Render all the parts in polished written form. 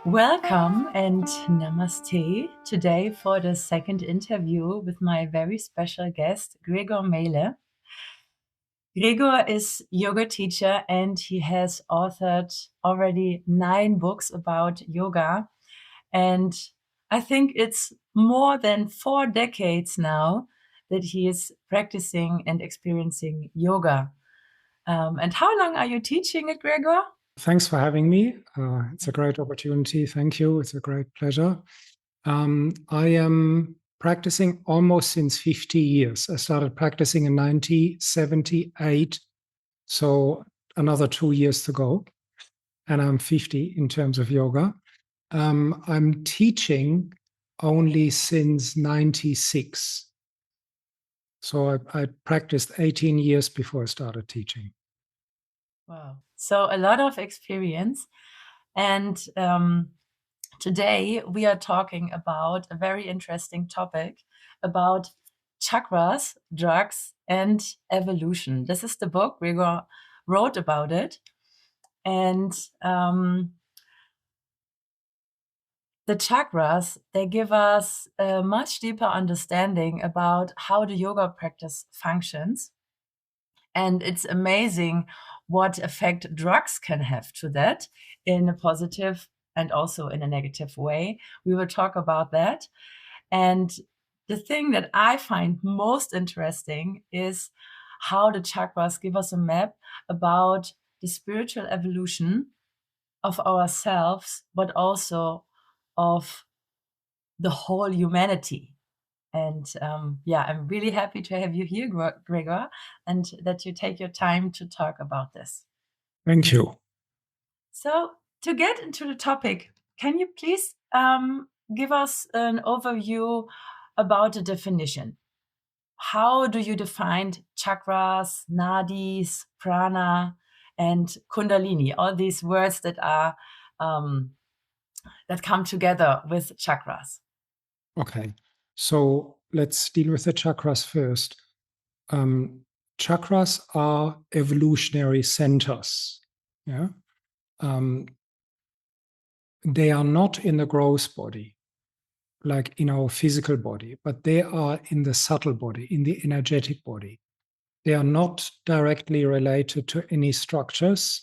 Welcome and namaste today for the second interview with my very special guest, Gregor Maehle. Gregor is yoga teacher and he has authored already 9 books about yoga. And I think it's more than 4 decades now that he is practicing and experiencing yoga. And how long are you teaching it, Gregor? Thanks for having me. It's a great opportunity. Thank you. It's a great pleasure. I am practicing almost since 50 years. I started practicing in 1978, so another 2 years to go. And I'm 50 in terms of yoga. I'm teaching only since 96. So I practiced 18 years before I started teaching. Wow. So a lot of experience. And today we are talking about a very interesting topic about chakras, drugs, and evolution. This is the book Gregor wrote about it. And the chakras, they give us a much deeper understanding about how the yoga practice functions. And it's amazing what effect drugs can have to that in a positive and also in a negative way. We will talk about that. And the thing that I find most interesting is how the chakras give us a map about the spiritual evolution of ourselves, but also of the whole humanity. And I'm really happy to have you here, Gregor, and that you take your time to talk about this. Thank you. So to get into the topic, can you please give us an overview about the definition? How do you define chakras, nadis, prana, and kundalini? All these words that are that come together with chakras. Okay, so let's deal with the chakras first. Chakras are evolutionary centers. Yeah, they are not in the gross body, like in our physical body, but they are in the subtle body, in the energetic body. They are not directly related to any structures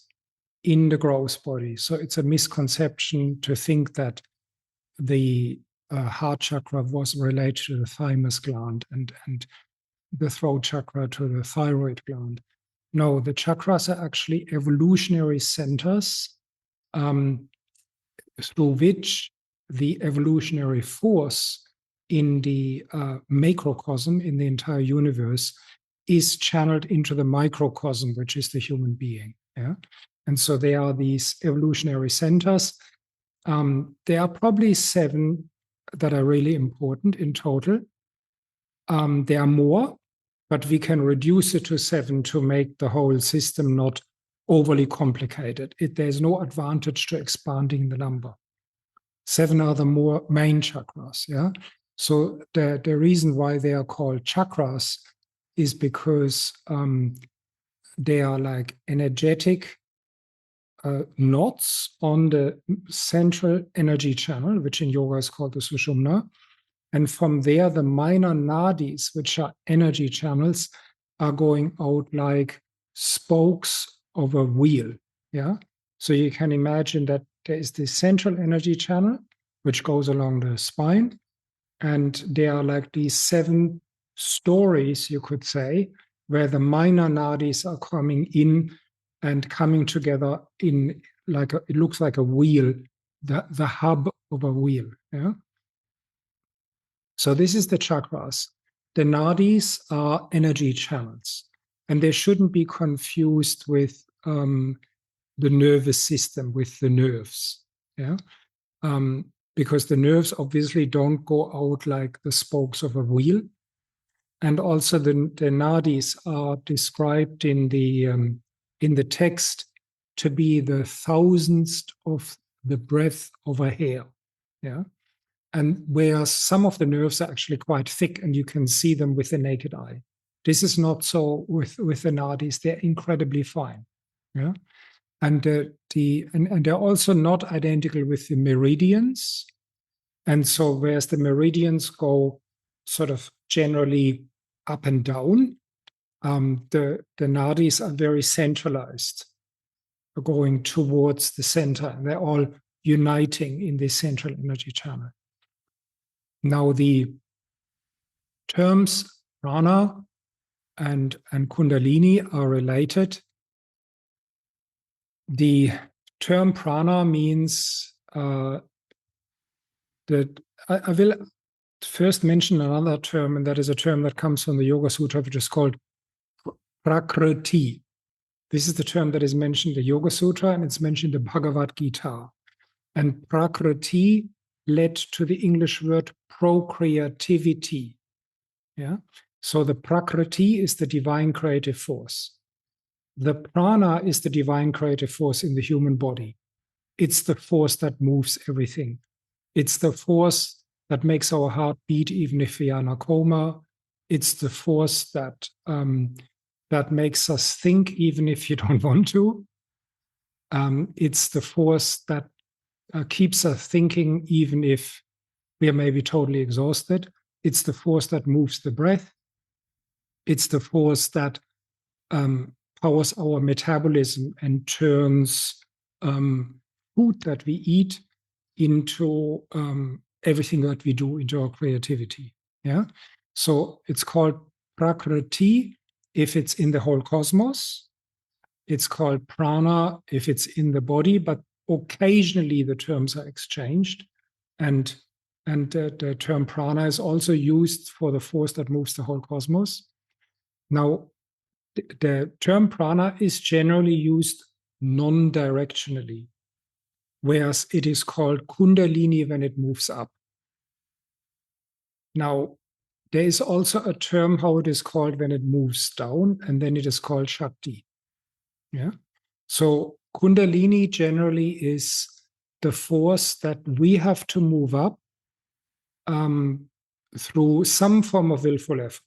in the gross body. So it's a misconception to think that the heart chakra was related to the thymus gland and the throat chakra to the thyroid gland. No, the chakras are actually evolutionary centers through which the evolutionary force in the macrocosm, in the entire universe, is channeled into the microcosm, which is the human being. Yeah? And so they are these evolutionary centers. There are probably 7 that are really important in total. There are more, but we can reduce it to 7 to make the whole system not overly complicated. There's no advantage to expanding the number. 7 are the more main chakras. Yeah. So the reason why they are called chakras is because they are like energetic knots on the central energy channel, which in yoga is called the sushumna. And from there, the minor nadis, which are energy channels, are going out like spokes of a wheel. Yeah. So you can imagine that there is the central energy channel, which goes along the spine. And there are like these 7 stories, you could say, where the minor nadis are coming in and coming together in like it looks like a wheel, the hub of a wheel. Yeah. So this is the chakras. The nadis are energy channels, and they shouldn't be confused with the nervous system, with the nerves. Yeah. Because the nerves obviously don't go out like the spokes of a wheel. And also the nadis are described in the text to be the thousandth of the breadth of a hair. Yeah. And where some of the nerves are actually quite thick and you can see them with the naked eye. This is not so with the nadis. They're incredibly fine. Yeah. And they're also not identical with the meridians. And so whereas the meridians go sort of generally up and down, the nadis are very centralized, going towards the center. And they're all uniting in this central energy channel. Now the terms prana and kundalini are related. The term prana means that I will first mention another term, and that is a term that comes from the Yoga Sutra, which is called prakriti. This is the term that is mentioned in the Yoga Sutra, and it's mentioned in the Bhagavad Gita. And prakriti led to the English word procreativity. Yeah. So the prakriti is the divine creative force. The prana is the divine creative force in the human body. It's the force that moves everything. It's the force that makes our heart beat even if we are in a coma. It's the force that that makes us think even if you don't want to. It's the force that keeps us thinking even if we are maybe totally exhausted. It's the force that moves the breath. It's the force that powers our metabolism and turns food that we eat into everything that we do, into our creativity. Yeah. So it's called prakriti if it's in the whole cosmos. It's called prana if it's in the body, but occasionally the terms are exchanged. And the term prana is also used for the force that moves the whole cosmos. Now, the term prana is generally used non-directionally, whereas it is called kundalini when it moves up. Now, there is also a term how it is called when it moves down, and then it is called shakti. Yeah. So kundalini generally is the force that we have to move up through some form of willful effort.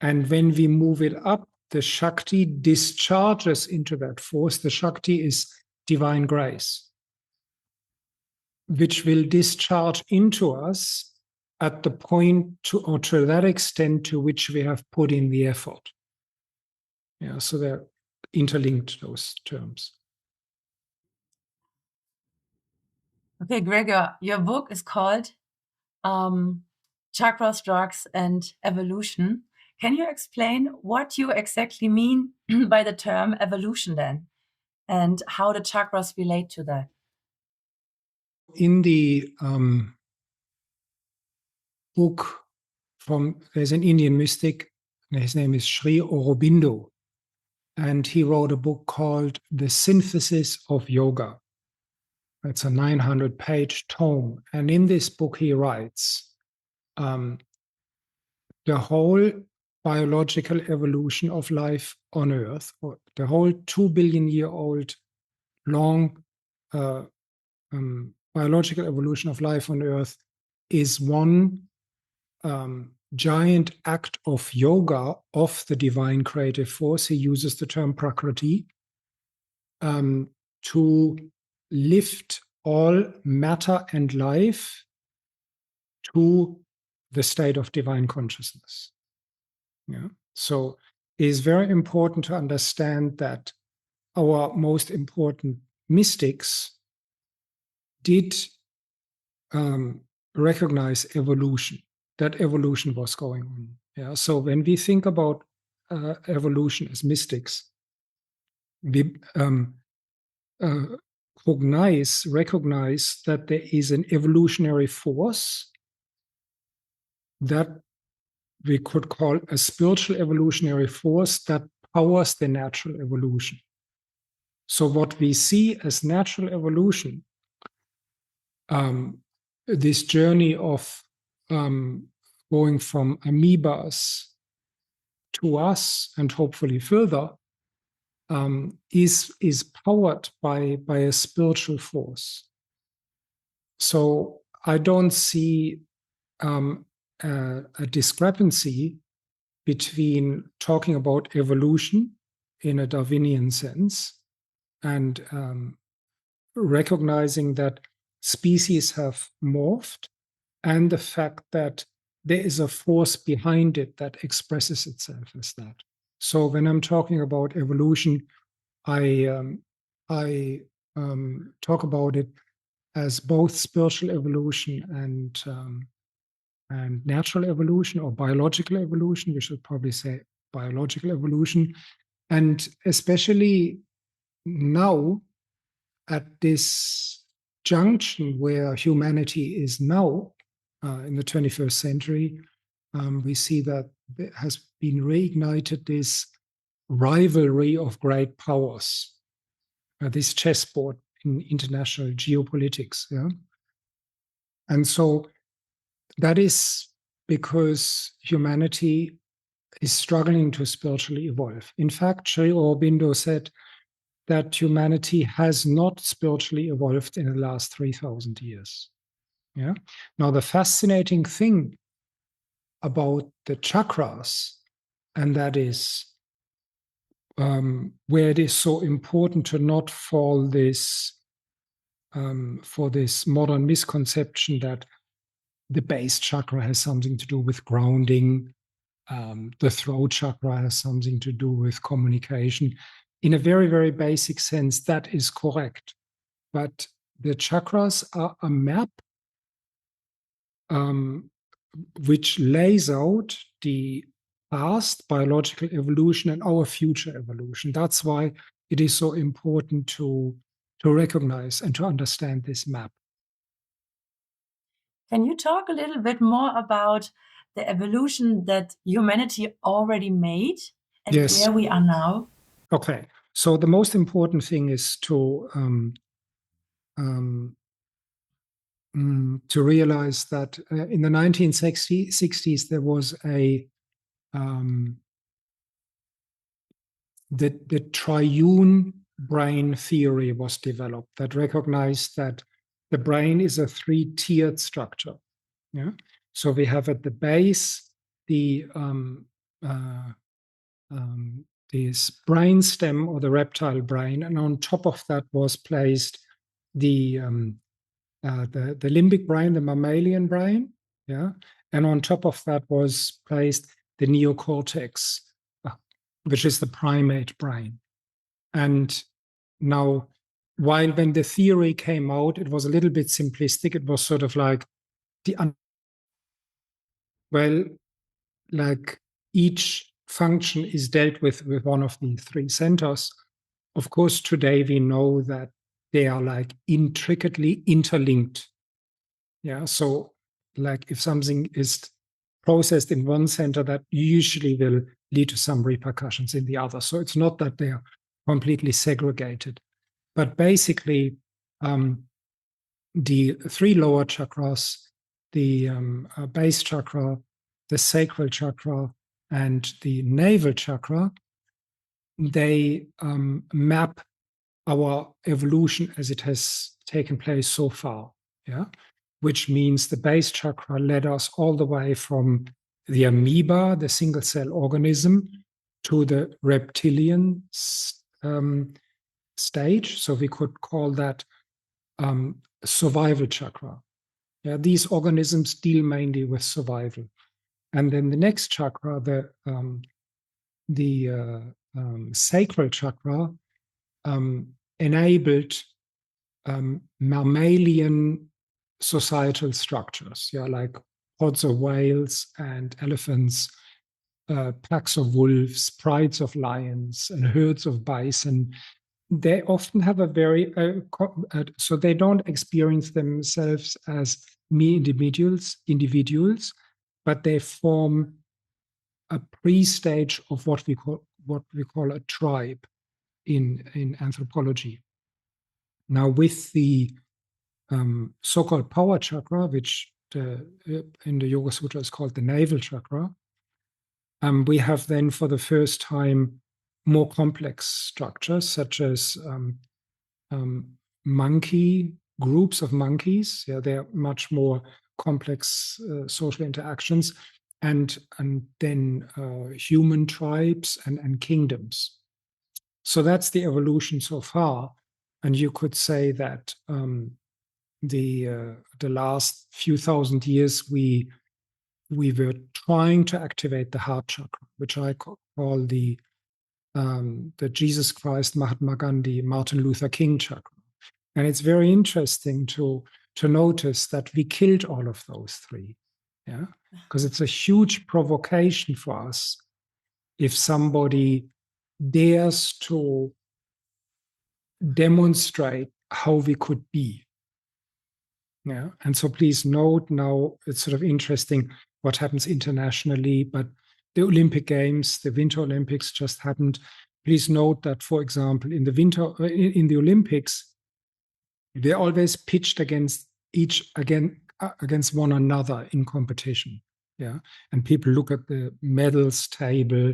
And when we move it up, the Shakti discharges into that force. The Shakti is divine grace, which will discharge into us at the point or to that extent to which we have put in the effort. Yeah, so they're interlinked, those terms. Okay, Gregor, your book is called Chakras, Drugs, and Evolution. Can you explain what you exactly mean by the term evolution then, and how the chakras relate to that? In the book there's an Indian mystic, his name is Sri Aurobindo, and he wrote a book called The Synthesis of Yoga. It's a 900-page tome. And in this book, he writes, the whole biological evolution of life on Earth, or the whole 2 billion year old long biological evolution of life on Earth is one giant act of yoga of the divine creative force. He uses the term prakriti to lift all matter and life to the state of divine consciousness. Yeah. So it is very important to understand that our most important mystics did recognize evolution, that evolution was going on. Yeah. So when we think about evolution as mystics, we recognize that there is an evolutionary force that we could call a spiritual evolutionary force that powers the natural evolution. So what we see as natural evolution, this journey of going from amoebas to us and hopefully further, is powered by a spiritual force. So I don't see a discrepancy between talking about evolution in a Darwinian sense recognizing that species have morphed, and the fact that there is a force behind it that expresses itself as that. So when I'm talking about evolution, I talk about it as both spiritual evolution and natural evolution, or biological evolution. We should probably say biological evolution. And especially now, at this junction where humanity is now, in the 21st century, we see that there has been reignited this rivalry of great powers, this chessboard in international geopolitics. Yeah? And so that is because humanity is struggling to spiritually evolve. In fact, Sri Aurobindo said that humanity has not spiritually evolved in the last 3,000 years. Yeah. Now, the fascinating thing about the chakras, and that is where it is so important to not fall this for this modern misconception that the base chakra has something to do with grounding, the throat chakra has something to do with communication. In a very, very basic sense, that is correct. But the chakras are a map which lays out the past biological evolution and our future evolution. That's why it is so important to recognize and to understand this map. Can you talk a little bit more about the evolution that humanity already made and Yes. where we are now? Okay. So the most important thing is to realize that in the 1960s there was a the triune brain theory was developed that recognized that the brain is a three-tiered structure. Yeah. So we have at the base this brain stem, or the reptile brain, and on top of that was placed the limbic brain, the mammalian brain. Yeah. And on top of that was placed the neocortex, which is the primate brain. And now, while when the theory came out, it was a little bit simplistic. It was sort of like like each function is dealt with one of the three centers. Of course, today we know that they are like intricately interlinked. Yeah. So, like if something is processed in one center, that usually will lead to some repercussions in the other. So it's not that they are completely segregated. But basically, the three lower chakras, the base chakra, the sacral chakra, and the navel chakra, they map our evolution as it has taken place so far. Yeah, which means the base chakra led us all the way from the amoeba, the single cell organism, to the reptilian stage. So we could call that survival chakra. Yeah, these organisms deal mainly with survival. And then the next chakra, the sacral chakra, enabled mammalian societal structures, yeah, like pods of whales and elephants, packs of wolves, prides of lions, and herds of bison. They often have a very so they don't experience themselves as mere individuals, but they form a pre-stage of what we call a tribe in anthropology. Now, with the so-called power chakra, which in the Yoga Sutra is called the navel chakra, we have then for the first time more complex structures, such as monkey groups of monkeys. Yeah, they're much more complex social interactions, and then human tribes and kingdoms. So that's the evolution so far. And you could say that the last few thousand years we were trying to activate the heart chakra, which I call the Jesus Christ, Mahatma Gandhi, Martin Luther King chakra. And it's very interesting to notice that we killed all of those three. Yeah. Because it's a huge provocation for us if somebody dares to demonstrate how we could be. Yeah. And so please note now, it's sort of interesting what happens internationally, but the Olympic Games, the Winter Olympics just happened. Please note that, for example, in the Olympics, they're always pitched against against one another in competition. Yeah. And people look at the medals table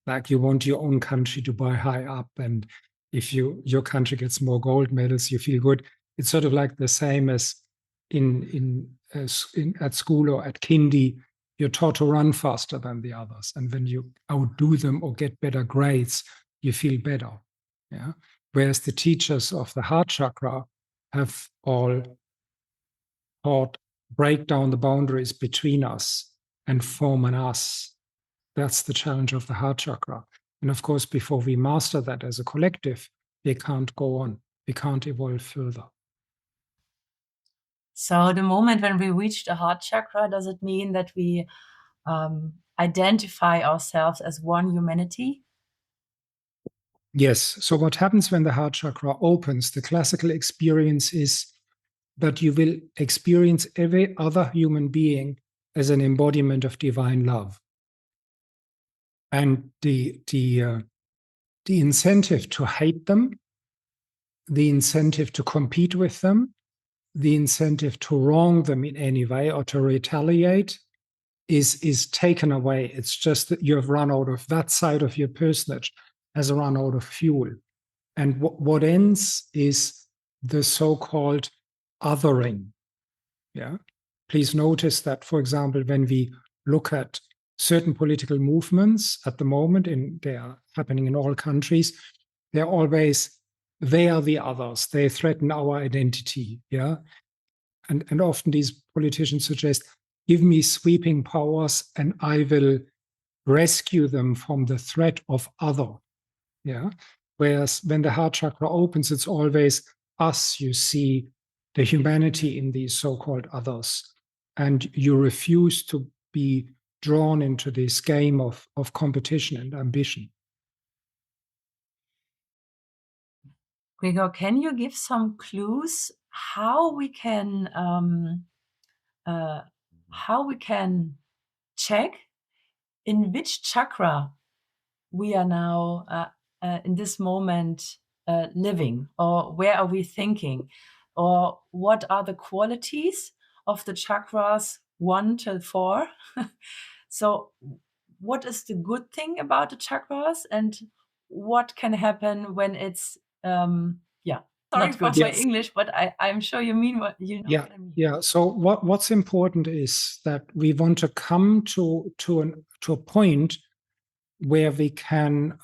like you want your own country to buy high up. And if your country gets more gold medals, you feel good. It's sort of like the same as at school or at kindy, you're taught to run faster than the others. And when you outdo them or get better grades, you feel better. Yeah. Whereas the teachers of the heart chakra have all taught break down the boundaries between us and form an us. That's the challenge of the heart chakra. And of course, before we master that as a collective, we can't go on. We can't evolve further. So the moment when we reach the heart chakra, does it mean that we identify ourselves as one humanity? Yes. So what happens when the heart chakra opens, the classical experience is that you will experience every other human being as an embodiment of divine love. And the incentive to hate them, the incentive to compete with them, the incentive to wrong them in any way or to retaliate is taken away. It's just that you have run out of that side of your personage, has run out of fuel. And what ends is the so-called othering. Yeah. Please notice that, for example, when we look at certain political movements at the moment, they are happening in all countries, they are the others. They threaten our identity. Yeah. And often these politicians suggest, give me sweeping powers and I will rescue them from the threat of other. Yeah. Whereas when the heart chakra opens, it's always us. You see the humanity in these so-called others. And you refuse to be drawn into this game of competition and ambition. Gregor, can you give some clues how we can check in which chakra we are now in this moment living, or where are we thinking, or what are the qualities of the chakras 1 till 4? So what is the good thing about the chakras, and what can happen when it's sorry for my English, but I'm sure you mean what you know what I mean. Yeah. So what's important is that we want to come to a point where we can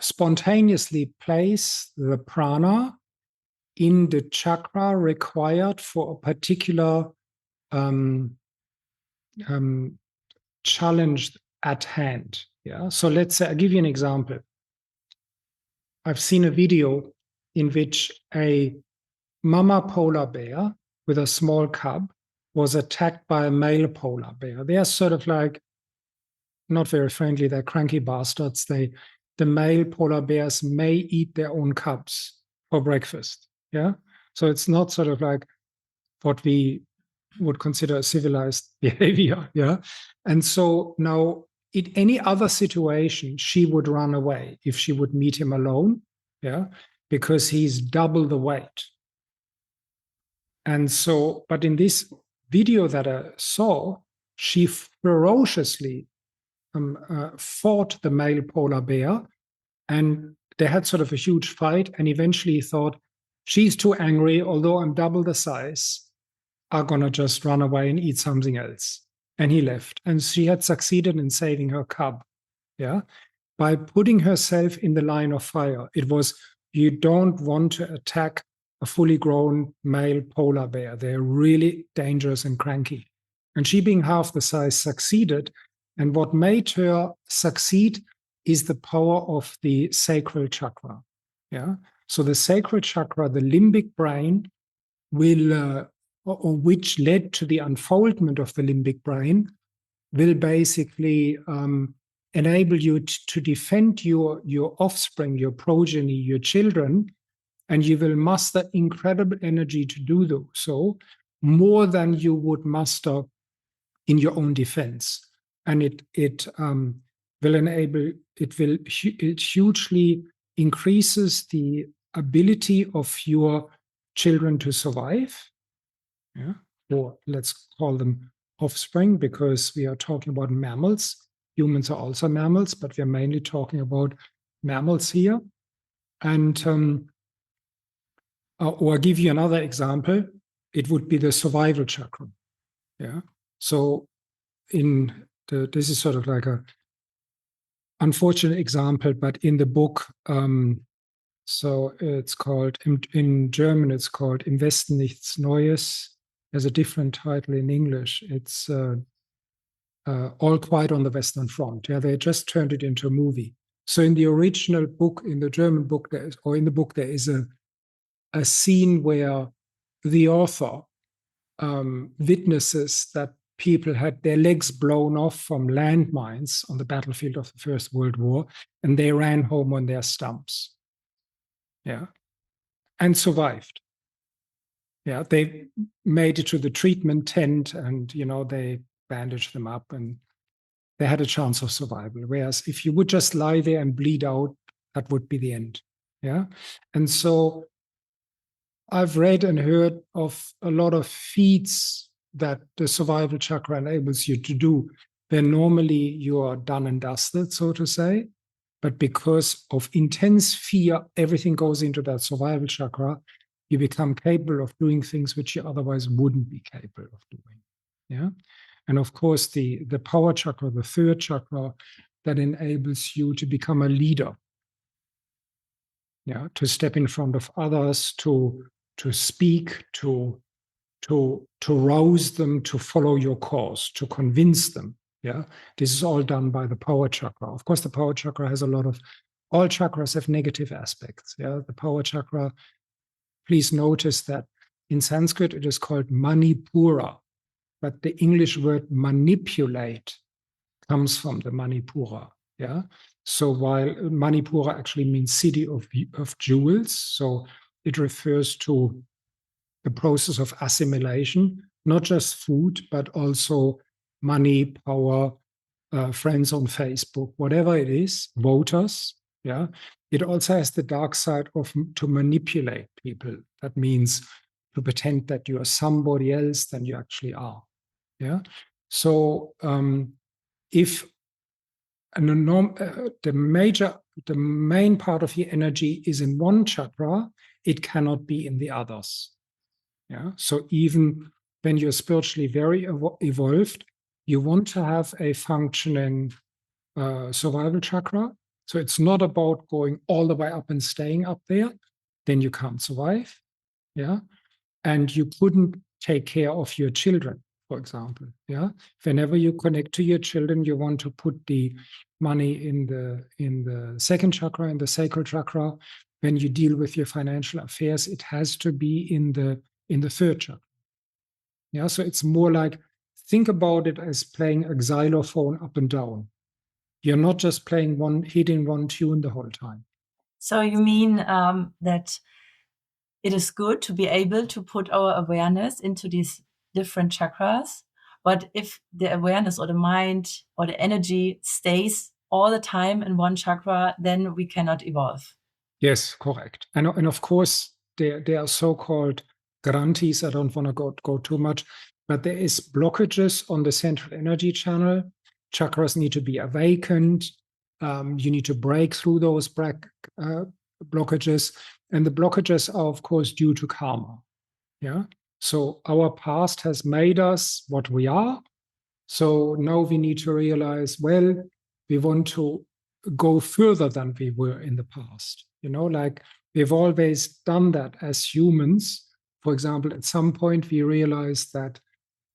spontaneously place the prana in the chakra required for a particular challenge at hand. Yeah. So let's say, I'll give you an example. I've seen a video in which a mama polar bear with a small cub was attacked by a male polar bear. They are sort of like not very friendly. They're cranky bastards. The male polar bears may eat their own cubs for breakfast. Yeah. So it's not sort of like what we would consider a civilized behavior. Yeah. And so now in any other situation, she would run away if she would meet him alone. Yeah. Because he's double the weight. And so, but in this video that I saw, she ferociously fought the male polar bear, and they had sort of a huge fight. And eventually he thought, she's too angry, although I'm double the size, I'm going to just run away and eat something else. And he left. And she had succeeded in saving her cub. Yeah. by putting herself in the line of fire. It was, you don't want to attack a fully grown male polar bear. They're really dangerous and cranky. And she, being half the size, succeeded. And what made her succeed is the power of the sacral chakra. Yeah. So the sacral chakra, the limbic brain, will, or which led to the unfoldment of the limbic brain, will basically enable you to defend your offspring, your progeny, your children, and you will muster incredible energy to do so, more than you would muster in your own defense. And it will enable, it hugely increases the ability of your children to survive, yeah, or let's call them offspring, because we are talking about mammals. Humans are also mammals, but we're mainly talking about mammals here. And or I'll give you another example. It would be the survival chakra. Yeah. So this is sort of like a unfortunate example, but in the book, so it's called, in German, it's called Im Westen nichts Neues. There's a different title in English. It's All Quiet on the Western Front. Yeah, they just turned it into a movie. So in the original book, in the German book, there is a scene where the author witnesses that people had their legs blown off from landmines on the battlefield of the First World War, and they ran home on their stumps. Yeah, and survived. Yeah, they made it to the treatment tent, and they bandaged them up, and they had a chance of survival. Whereas if you would just lie there and bleed out, that would be the end. Yeah, and so I've read and heard of a lot of feats that the survival chakra enables you to do, where normally you are done and dusted, so to say. But because of intense fear, everything goes into that survival chakra. You become capable of doing things which you otherwise wouldn't be capable of doing. Yeah. And of course, the power chakra, the third chakra, that enables you to become a leader. Yeah, to step in front of others, to speak, to rouse them to follow your cause, to convince them. Yeah, this is all done by the power chakra. Of course, the power chakra has all chakras have negative aspects. Yeah, the power chakra, please notice that in Sanskrit it is called Manipura, but the English word manipulate comes from the Manipura. Yeah, so while Manipura actually means city of jewels, so it refers to the process of assimilation, not just food, but also money, power, friends on Facebook, whatever it is, voters. Yeah, it also has the dark side of to manipulate people. That means to pretend that you are somebody else than you actually are. Yeah, so if the main part of your energy is in one chakra, it cannot be in the others. Yeah. So even when you're spiritually very evolved, you want to have a functioning survival chakra. So it's not about going all the way up and staying up there. Then you can't survive. Yeah. And you couldn't take care of your children, for example. Yeah. Whenever you connect to your children, you want to put the money in the second chakra, in the sacral chakra. When you deal with your financial affairs, it has to be in the third chakra. Yeah, so it's more like, think about it as playing a xylophone up and down. You're not just hitting one tune the whole time. So you mean that it is good to be able to put our awareness into these different chakras, but if the awareness or the mind or the energy stays all the time in one chakra, then we cannot evolve. Yes, correct. And of course, there are so-called grantis. I don't want to go too much, but there is blockages on the central energy channel. Chakras need to be awakened. You need to break through those blockages. And the blockages are, of course, due to karma. Yeah. So our past has made us what we are. So now we need to realize, well, we want to go further than we were in the past. Like we've always done that as humans. For example, at some point we realized that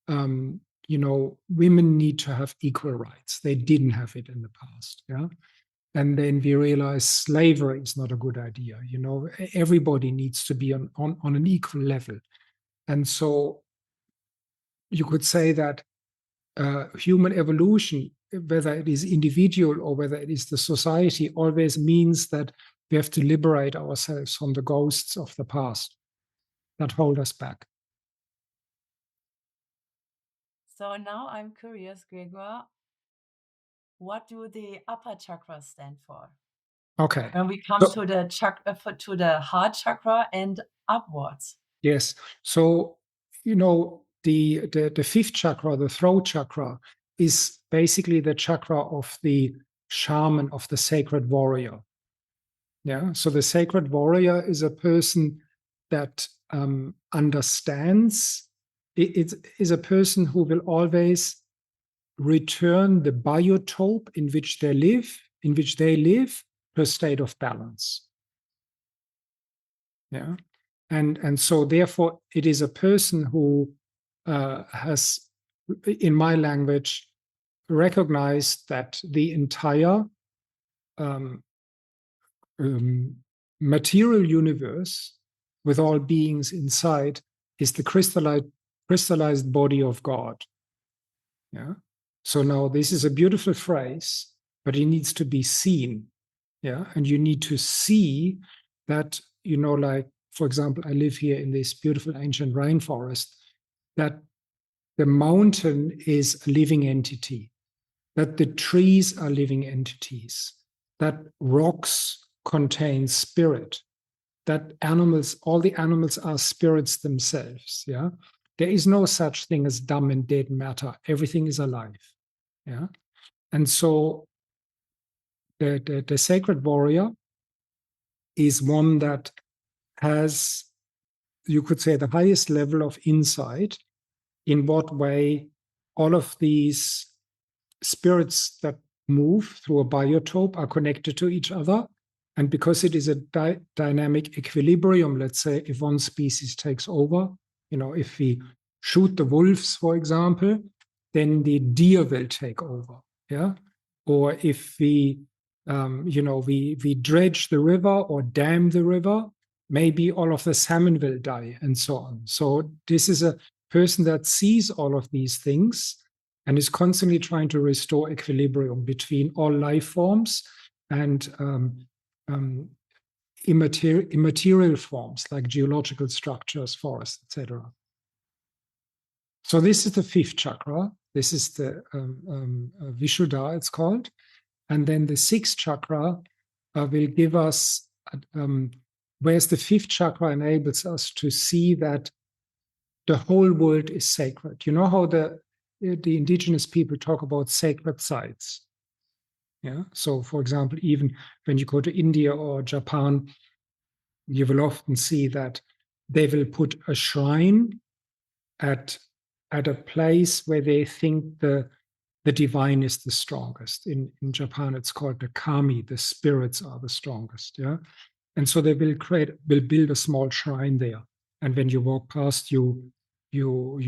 women need to have equal rights. They didn't have it in the past. Yeah. And then we realized slavery is not a good idea. Everybody needs to be on an equal level. And so you could say that human evolution, whether it is individual or whether it is the society, always means that we have to liberate ourselves from the ghosts of the past that hold us back. So now I'm curious, Gregor, what do the upper chakras stand for? Okay. When we come to the heart chakra and upwards. Yes. So, the fifth chakra, the throat chakra, is basically the chakra of the shaman, of the sacred warrior. Yeah. So the sacred warrior is a person that understands. It is a person who will always return the biotope in which they live, to a state of balance. Yeah. And so therefore it is a person who has, in my language, recognized that the entire material universe with all beings inside is the crystallized body of God. Yeah. So now this is a beautiful phrase, but it needs to be seen. Yeah. And you need to see that, like, for example, I live here in this beautiful ancient rainforest, that the mountain is a living entity, that the trees are living entities, that rocks contain spirit, that all the animals are spirits themselves. Yeah. There is no such thing as dumb and dead matter. Everything is alive. Yeah. And so the sacred warrior is one that has, you could say, the highest level of insight in what way all of these spirits that move through a biotope are connected to each other. And because it is a dynamic equilibrium, let's say, if one species takes over, if we shoot the wolves, for example, then the deer will take over. Yeah. Or if we dredge the river or dam the river, maybe all of the salmon will die, and so on. So this is a person that sees all of these things and is constantly trying to restore equilibrium between all life forms and immaterial forms like geological structures, forests, etc. So this is the fifth chakra. This is the Vishuddha, it's called. And then the sixth chakra will give us, whereas the fifth chakra enables us to see that the whole world is sacred. You know how the indigenous people talk about sacred sites. Yeah. So, for example, even when you go to India or Japan, you will often see that they will put a shrine at a place where they think the divine is the strongest. In Japan, it's called the kami. The spirits are the strongest. Yeah. And so they will build a small shrine there. And when you walk past, you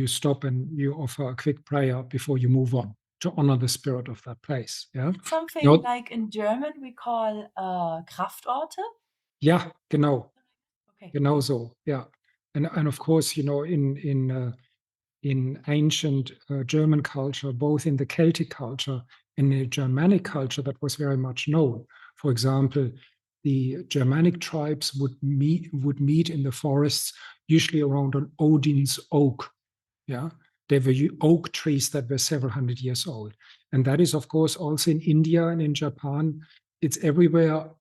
stop and you offer a quick prayer before you move on to honor the spirit of that place. Yeah. Something like in German we call Kraftorte. Ja, genau. Okay. Genau so. Yeah. And of course, in ancient German culture, both in the Celtic culture and the Germanic culture, that was very much known. For example, the Germanic tribes would meet in the forests, usually around an Odin's oak. Yeah, they were oak trees that were several hundred years old, and that is, of course, also in India and in Japan. It's everywhere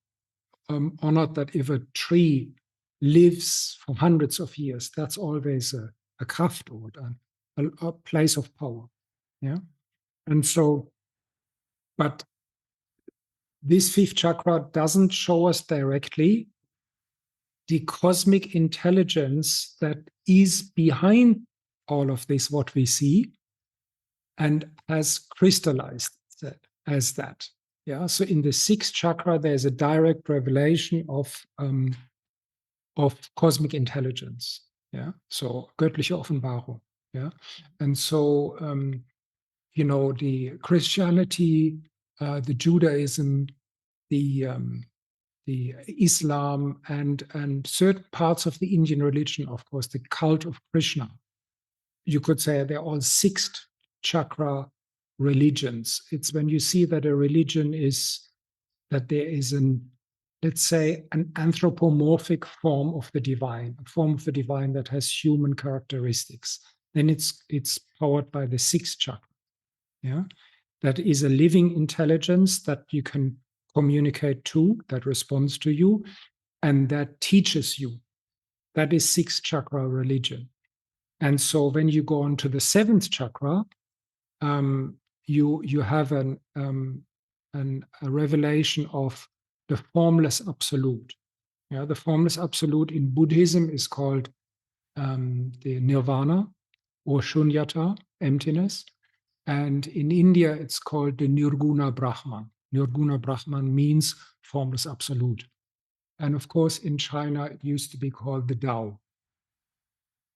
honored that if a tree lives for hundreds of years, that's always a Kraftort, a place of power. Yeah. And so, but this fifth chakra doesn't show us directly the cosmic intelligence that is behind all of this, what we see, and has crystallized that as that. Yeah, so in the sixth chakra, there's a direct revelation of cosmic intelligence. Yeah, so göttliche Offenbarung. Yeah, and so the Christianity, the Judaism, the Islam, and certain parts of the Indian religion, of course, the cult of Krishna. You could say they're all sixth chakra religions. It's when you see that a religion is that there is let's say, an anthropomorphic form of the divine, a form of the divine that has human characteristics. Then it's powered by the sixth chakra. Yeah, that is a living intelligence that you can communicate to, that responds to you, and that teaches you. That is sixth chakra religion. And so when you go on to the seventh chakra, you have a revelation of the formless absolute. Yeah, the formless absolute in Buddhism is called the nirvana or shunyata, emptiness. And in India, it's called the Nirguna Brahman. Nirguna Brahman means formless absolute. And of course, in China, it used to be called the Tao.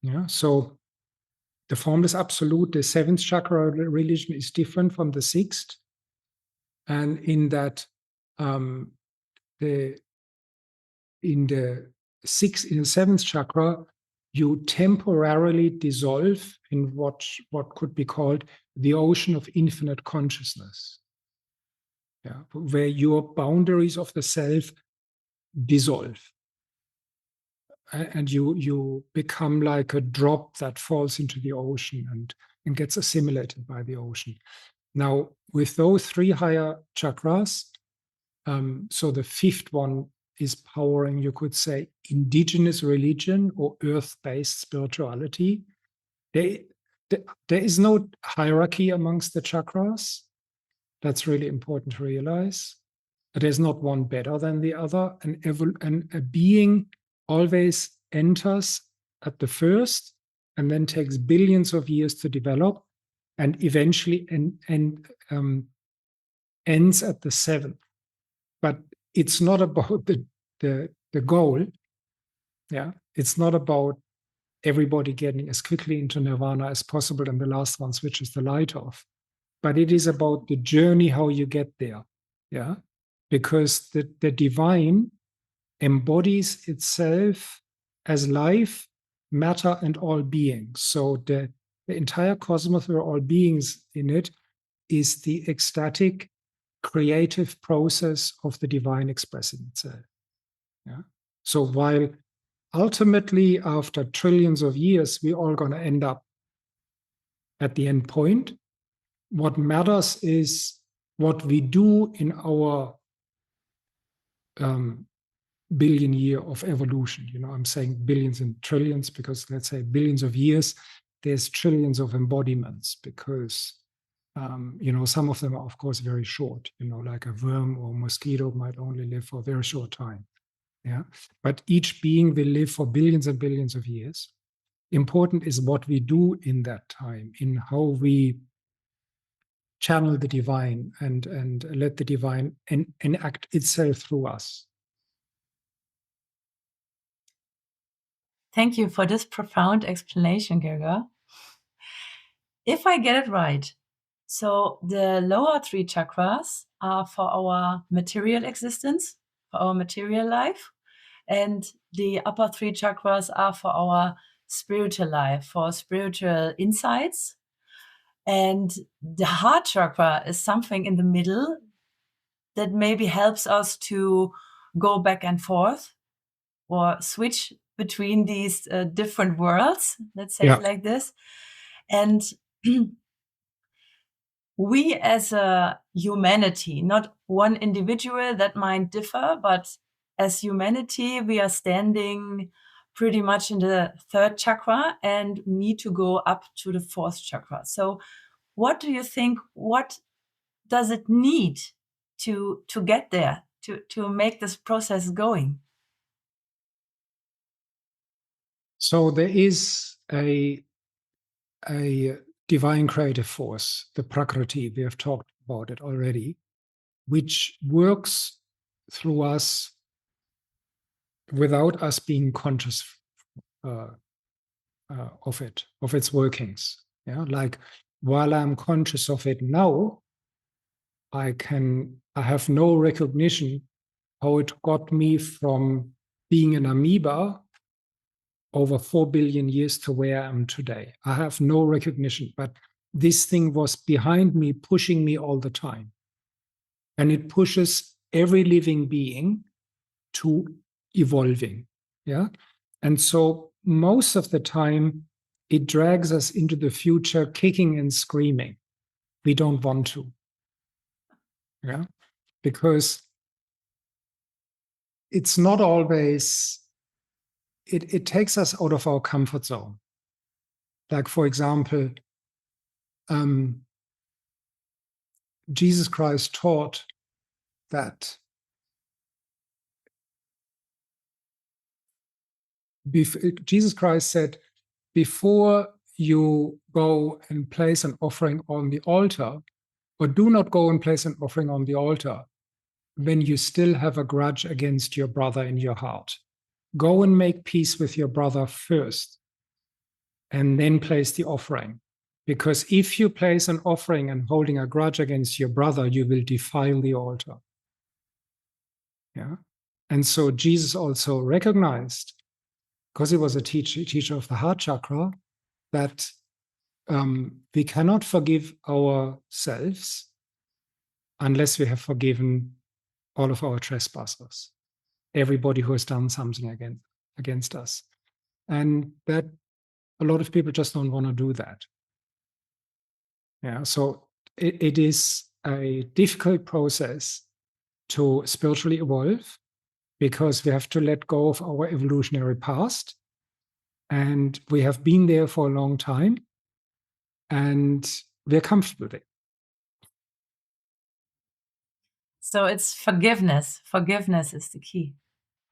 Yeah, so the formless absolute, the seventh chakra religion, is different from the sixth. And in that, in the seventh chakra, you temporarily dissolve in what could be called the ocean of infinite consciousness. Yeah, where your boundaries of the self dissolve. And you become like a drop that falls into the ocean and gets assimilated by the ocean. Now, with those three higher chakras, so the fifth one is powering, you could say, indigenous religion or earth-based spirituality. There is no hierarchy amongst the chakras. That's really important to realize. There's not one better than the other. And a being always enters at the first and then takes billions of years to develop and eventually ends at the seventh. But it's not about the goal. Yeah, it's not about everybody getting as quickly into nirvana as possible and the last one switches the light off. But it is about the journey, how you get there. Yeah, because the divine embodies itself as life, matter, and all beings. So the entire cosmos, where all beings in it, is the ecstatic, creative process of the divine expressing itself. Yeah. So while ultimately, after trillions of years, we're all going to end up at the end point, what matters is what we do in our billion year of evolution. I'm saying billions and trillions because, let's say, billions of years, there's trillions of embodiments because some of them are, of course, very short. Like a worm or mosquito might only live for a very short time. Yeah, but each being will live for billions and billions of years. Important is what we do in that time, in how we channel the divine and let the divine enact itself through us. Thank you for this profound explanation, Gregor. If I get it right, so the lower three chakras are for our material existence, for our material life, and the upper three chakras are for our spiritual life, for spiritual insights. And the heart chakra is something in the middle that maybe helps us to go back and forth or switch between these different worlds, let's say it like this. And we as a humanity, not one individual, that might differ, but as humanity, we are standing pretty much in the third chakra and need to go up to the fourth chakra. So what do you think, what does it need to get there, to make this process going? So there is a divine creative force, the Prakriti. We have talked about it already. which works through us without us being conscious uh, of its workings. Yeah, like while I'm conscious of it now, I have no recognition how it got me from being an amoeba over 4 billion years to where I am today. I have no recognition, but this thing was behind me, pushing me all the time. And it pushes every living being to evolving. Yeah. And so most of the time, it drags us into the future, kicking and screaming. We don't want to. Yeah. Because it's not always, it takes us out of our comfort zone. Like, for example, Jesus Christ taught that Jesus Christ said, before you go and place an offering on the altar, or do not go and place an offering on the altar when you still have a grudge against your brother in your heart. Go and make peace with your brother first, and then place the offering. Because if you place an offering and holding a grudge against your brother, you will defile the altar. Yeah. And so Jesus also recognized, because he was a teacher of the heart chakra, that we cannot forgive ourselves unless we have forgiven all of our trespassers, everybody who has done something against us. And that a lot of people just don't want to do that. Yeah, so it is a difficult process to spiritually evolve, because we have to let go of our evolutionary past. And we have been there for a long time, and we're comfortable there. So it's forgiveness. Forgiveness is the key.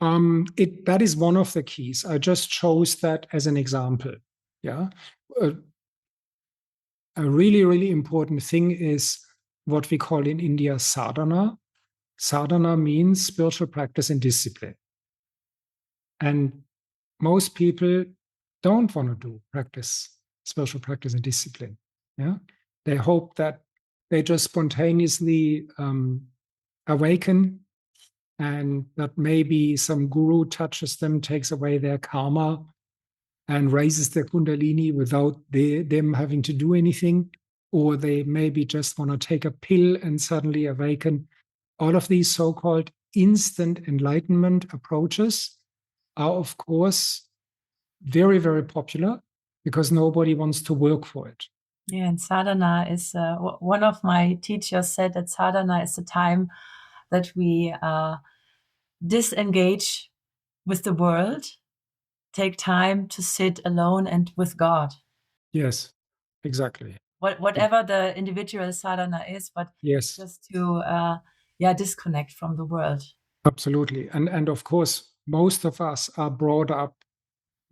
That is one of the keys. I just chose that as an example. Yeah. A really, really important thing is what we call in India sadhana. Sadhana means spiritual practice and discipline. And most people don't want to do spiritual practice and discipline. Yeah. They hope that they just spontaneously awaken, and that maybe some guru touches them, takes away their karma, and raises their kundalini without them having to do anything. Or they maybe just want to take a pill and suddenly awaken. All of these so-called instant enlightenment approaches are, of course, very, very popular, because nobody wants to work for it. Yeah, and sadhana is, one of my teachers said that sadhana is the time that we disengage with the world, take time to sit alone and with God. Yes, exactly. Whatever the individual sadhana is, but yes, just to disconnect from the world. Absolutely. And of course, most of us are brought up,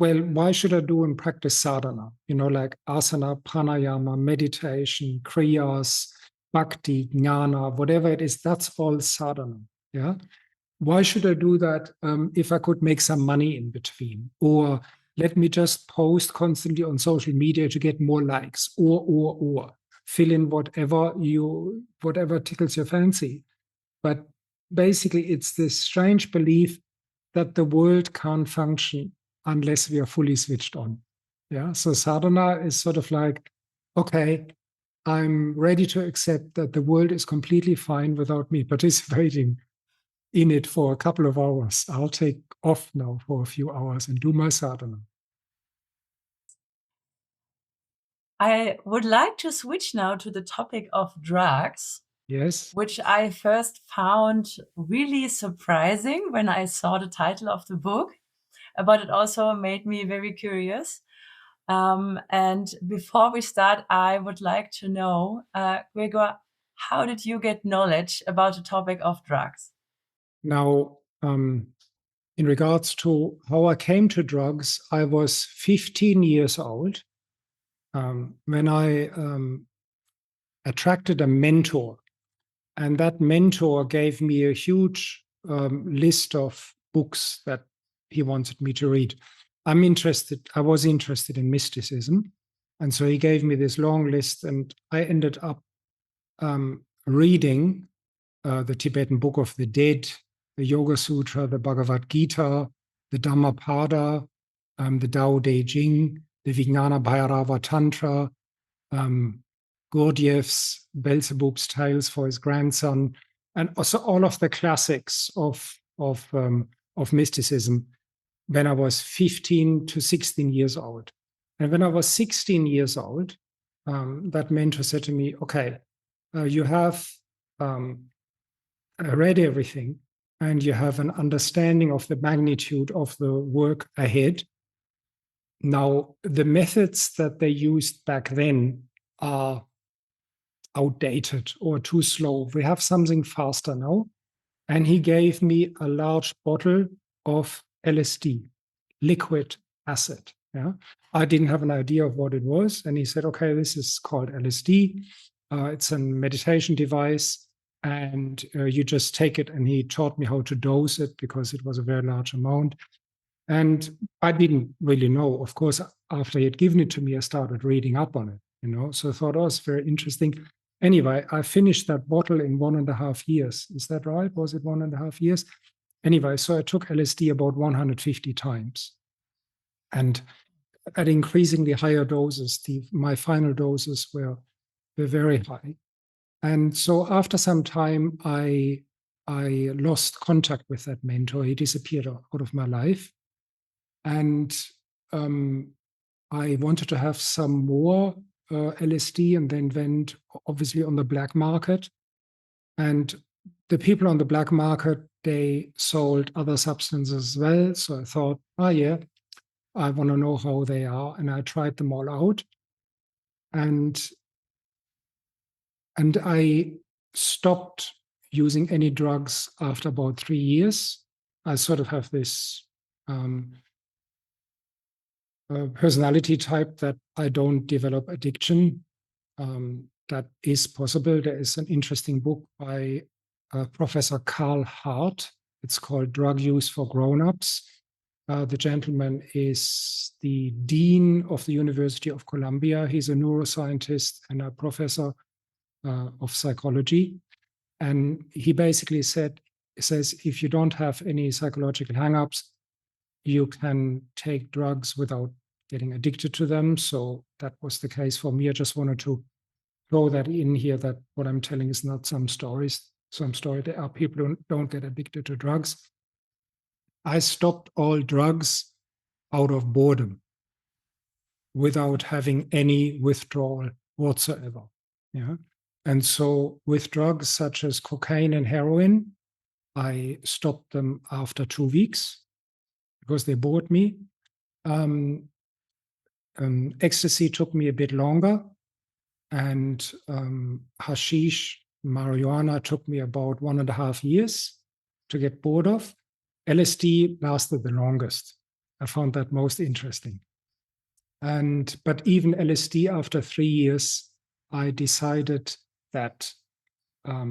well, why should I do and practice sadhana? Like asana, pranayama, meditation, kriyas, bhakti, jnana, whatever it is, that's all sadhana. Yeah. Why should I do that if I could make some money in between? Or let me just post constantly on social media to get more likes, or fill in whatever tickles your fancy. But basically, it's this strange belief that the world can't function unless we are fully switched on. Yeah. So sadhana is sort of like, okay, I'm ready to accept that the world is completely fine without me participating in it for a couple of hours. I'll take off now for a few hours and do my sadhana. I would like to switch now to the topic of drugs. Yes. Which I first found really surprising when I saw the title of the book, but it also made me very curious. And before we start, I would like to know, Gregor, how did you get knowledge about the topic of drugs? Now, in regards to how I came to drugs, I was 15 years old when I attracted a mentor. And that mentor gave me a huge list of books that he wanted me to read. I was interested in mysticism. And so he gave me this long list, and I ended up reading the Tibetan Book of the Dead, the Yoga Sutra, the Bhagavad Gita, the Dhammapada, the Tao Te Ching, the Vijnana Bhairava Tantra, Gurdjieff's Beelzebub's Tales for his grandson, and also all of the classics of mysticism when I was 15 to 16 years old. And when I was 16 years old, that mentor said to me, okay, you have read everything and you have an understanding of the magnitude of the work ahead. Now, the methods that they used back then are outdated or too slow. We have something faster now. And he gave me a large bottle of LSD, liquid acid. Yeah, I didn't have an idea of what it was. And he said, okay, this is called LSD. It's a meditation device. And you just take it. And he taught me how to dose it because it was a very large amount. And I didn't really know. Of course, after he had given it to me, I started reading up on it, So I thought, oh, it's very interesting. Anyway, I finished that bottle in 1.5 years. Is that right? Was it 1.5 years? Anyway, so I took LSD about 150 times. And at increasingly higher doses, my final doses were very high. And so after some time, I lost contact with that mentor. He disappeared out of my life. And I wanted to have some more LSD, and then went obviously on the black market. And the people on the black market, they sold other substances as well. So I thought, oh yeah, I want to know how they are. And I tried them all out. And I stopped using any drugs after about 3 years. I sort of have this personality type that I don't develop addiction. That is possible. There is an interesting book by Professor Carl Hart. It's called Drug Use for Grown-ups. The gentleman is the dean of the University of Columbia. He's a neuroscientist and a professor of psychology. And he basically says, if you don't have any psychological hangups, you can take drugs without getting addicted to them. So that was the case for me. I just wanted to throw that in here, that what I'm telling is not some story. There are people who don't get addicted to drugs. I stopped all drugs out of boredom without having any withdrawal whatsoever. Yeah. And so with drugs such as cocaine and heroin, I stopped them after 2 weeks because they bored me. Ecstasy took me a bit longer, and hashish, marijuana took me about 1.5 years to get bored of. LSD lasted the longest. I found that most interesting. But even LSD, after 3 years, I decided that I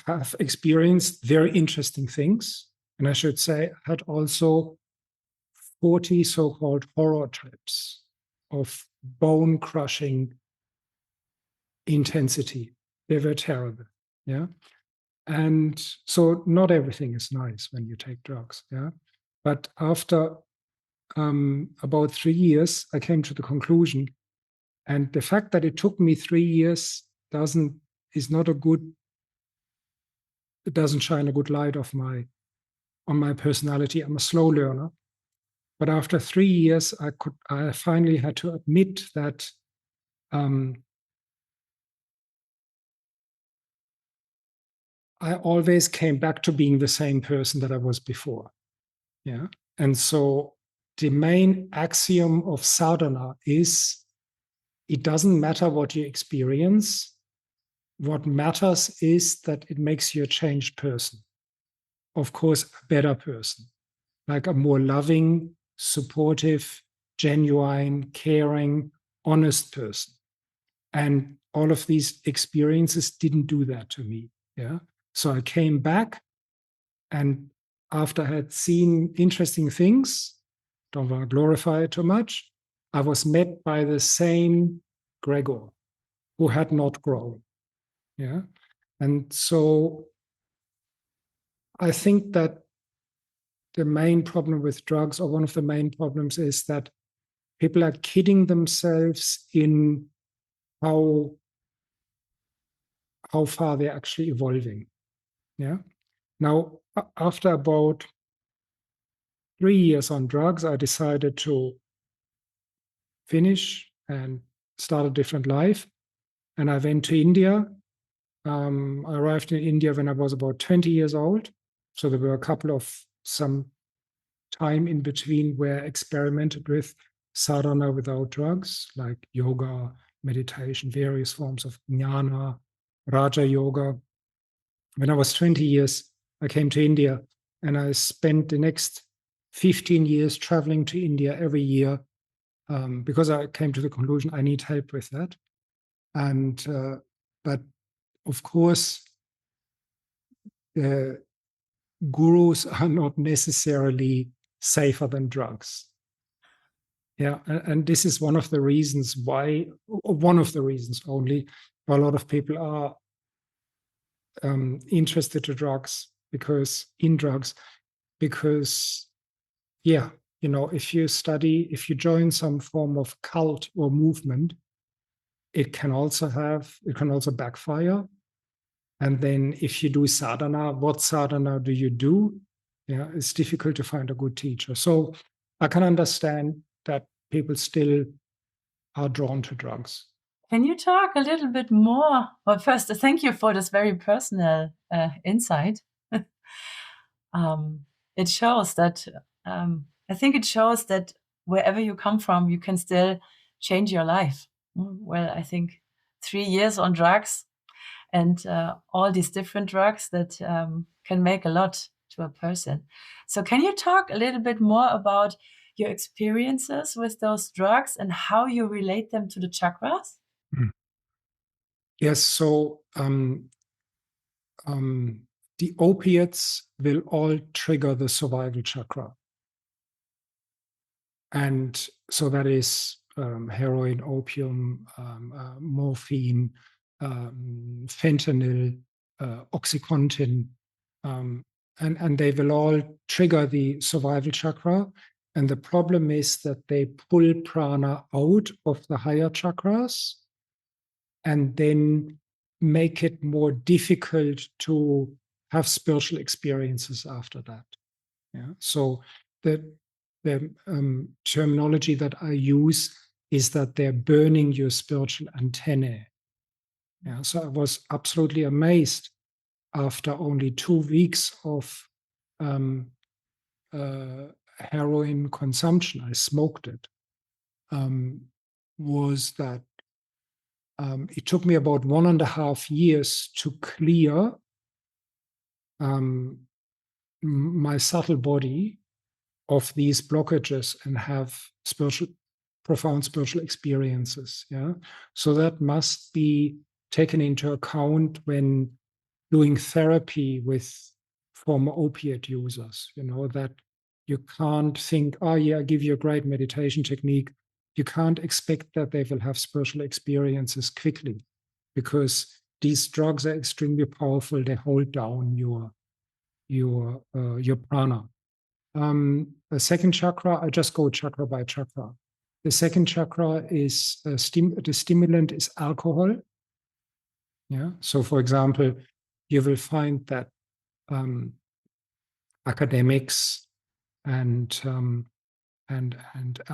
have experienced very interesting things. And I should say, I had also 40 so-called horror trips of bone-crushing intensity. They were terrible. Yeah. And so not everything is nice when you take drugs. Yeah. But after about 3 years, I came to the conclusion, and the fact that it took me 3 years it doesn't shine a good light on my personality. I'm a slow learner. But after 3 years, I finally had to admit that I always came back to being the same person that I was before. Yeah. And so the main axiom of sadhana is, it doesn't matter what you experience. What matters is that it makes you a changed person. Of course, a better person, like a more loving, supportive, genuine, caring, honest person. And all of these experiences didn't do that to me. Yeah. So I came back, and after I had seen interesting things, don't want to glorify it too much, I was met by the same Gregor who had not grown. Yeah. And so I think that the main problem with drugs, or one of the main problems, is that people are kidding themselves in how far they're actually evolving. Yeah. Now, after about 3 years on drugs, I decided to finish and start a different life. And I went to India. I arrived in India when I was about 20 years old. So there were a couple of some time in between where I experimented with sadhana without drugs, like yoga, meditation, various forms of jnana, raja yoga. When I was 20 years, I came to India, and I spent the next 15 years traveling to India every year, because I came to the conclusion I need help with that. And but of course, gurus are not necessarily safer than drugs. Yeah, and this is one of the reasons why, or one of the reasons only, why a lot of people are interested to drugs, because yeah, if you join some form of cult or movement, it can also backfire. And then if you do sadhana, what sadhana do you do? Yeah, it's difficult to find a good teacher. So I can understand that people still are drawn to drugs. Can you talk a little bit more? Well, first, thank you for this very personal insight. It shows that, I think it shows that wherever you come from, you can still change your life. Well, I think 3 years on drugs and all these different drugs that can make a lot to a person. So can you talk a little bit more about your experiences with those drugs and how you relate them to the chakras? Yes, so the opiates will all trigger the survival chakra. And so that is heroin, opium, morphine, fentanyl, OxyContin, and they will all trigger the survival chakra. And the problem is that they pull prana out of the higher chakras and then make it more difficult to have spiritual experiences after that. Yeah. So the terminology that I use is that they're burning your spiritual antennae. Yeah. So I was absolutely amazed after only 2 weeks of heroin consumption. I smoked it. Was that it took me about 1.5 years to clear my subtle body of these blockages and have profound spiritual experiences. Yeah. So that must be taken into account when doing therapy with former opiate users, that you can't think, oh yeah, I give you a great meditation technique. You can't expect that they will have spiritual experiences quickly, because these drugs are extremely powerful. They hold down your prana. The second chakra, I just go chakra by chakra. The second chakra is the stimulant is alcohol. Yeah. So, for example, you will find that academics and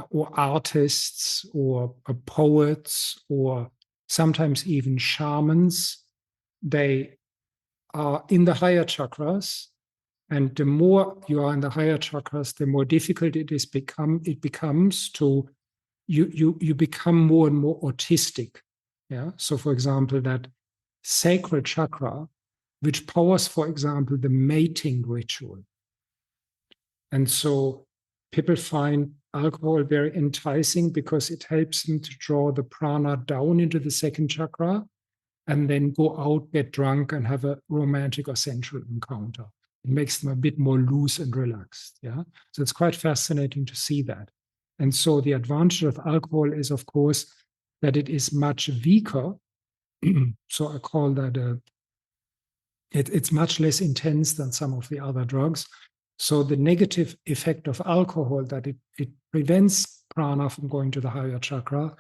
or artists or poets or sometimes even shamans, they are in the higher chakras. And the more you are in the higher chakras, the more difficult it becomes to you become more and more autistic. Yeah. So, for example, that sacred chakra, which powers, for example, the mating ritual. And so people find alcohol very enticing because it helps them to draw the prana down into the second chakra. and then go out, get drunk, and have a romantic or sensual encounter. It makes them a bit more loose and relaxed. Yeah. So it's quite fascinating to see that. And so the advantage of alcohol is, of course, that it is much weaker. So I call that it's much less intense than some of the other drugs. So the negative effect of alcohol, that it prevents prana from going to the higher chakra,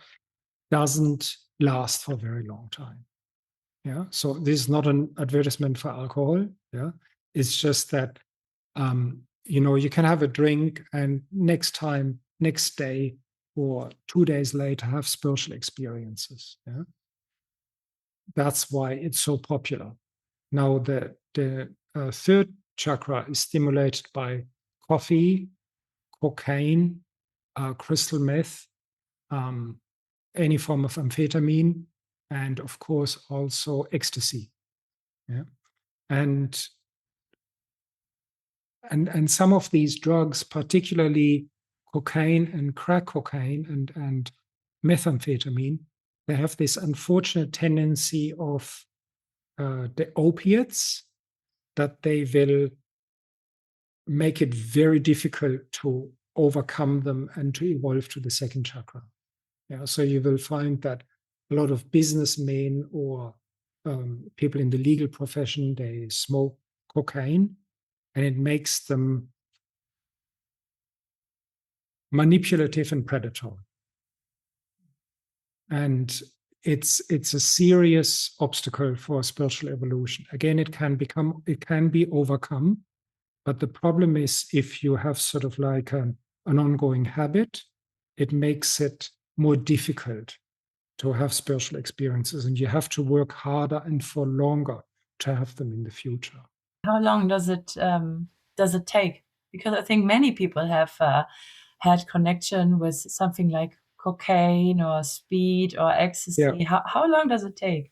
doesn't last for a very long time. Yeah. So this is not an advertisement for alcohol. Yeah. It's just that you can have a drink and next day, or 2 days later have spiritual experiences. Yeah. That's why it's so popular. Now the third chakra is stimulated by coffee, cocaine, crystal meth, um, any form of amphetamine, and of course also ecstasy. Yeah. And some of these drugs, particularly cocaine and crack cocaine and methamphetamine, they have this unfortunate tendency of the opiates, that they will make it very difficult to overcome them and to evolve to the second chakra. Yeah, so you will find that a lot of businessmen or people in the legal profession, they smoke cocaine, and it makes them manipulative and predatory. And it's a serious obstacle for spiritual evolution. Again, it can be overcome, but the problem is, if you have sort of like an ongoing habit, it makes it more difficult to have spiritual experiences, and you have to work harder and for longer to have them in the future. How long does it take? Because I think many people have had connection with something like cocaine or speed or ecstasy. Yeah. How long does it take?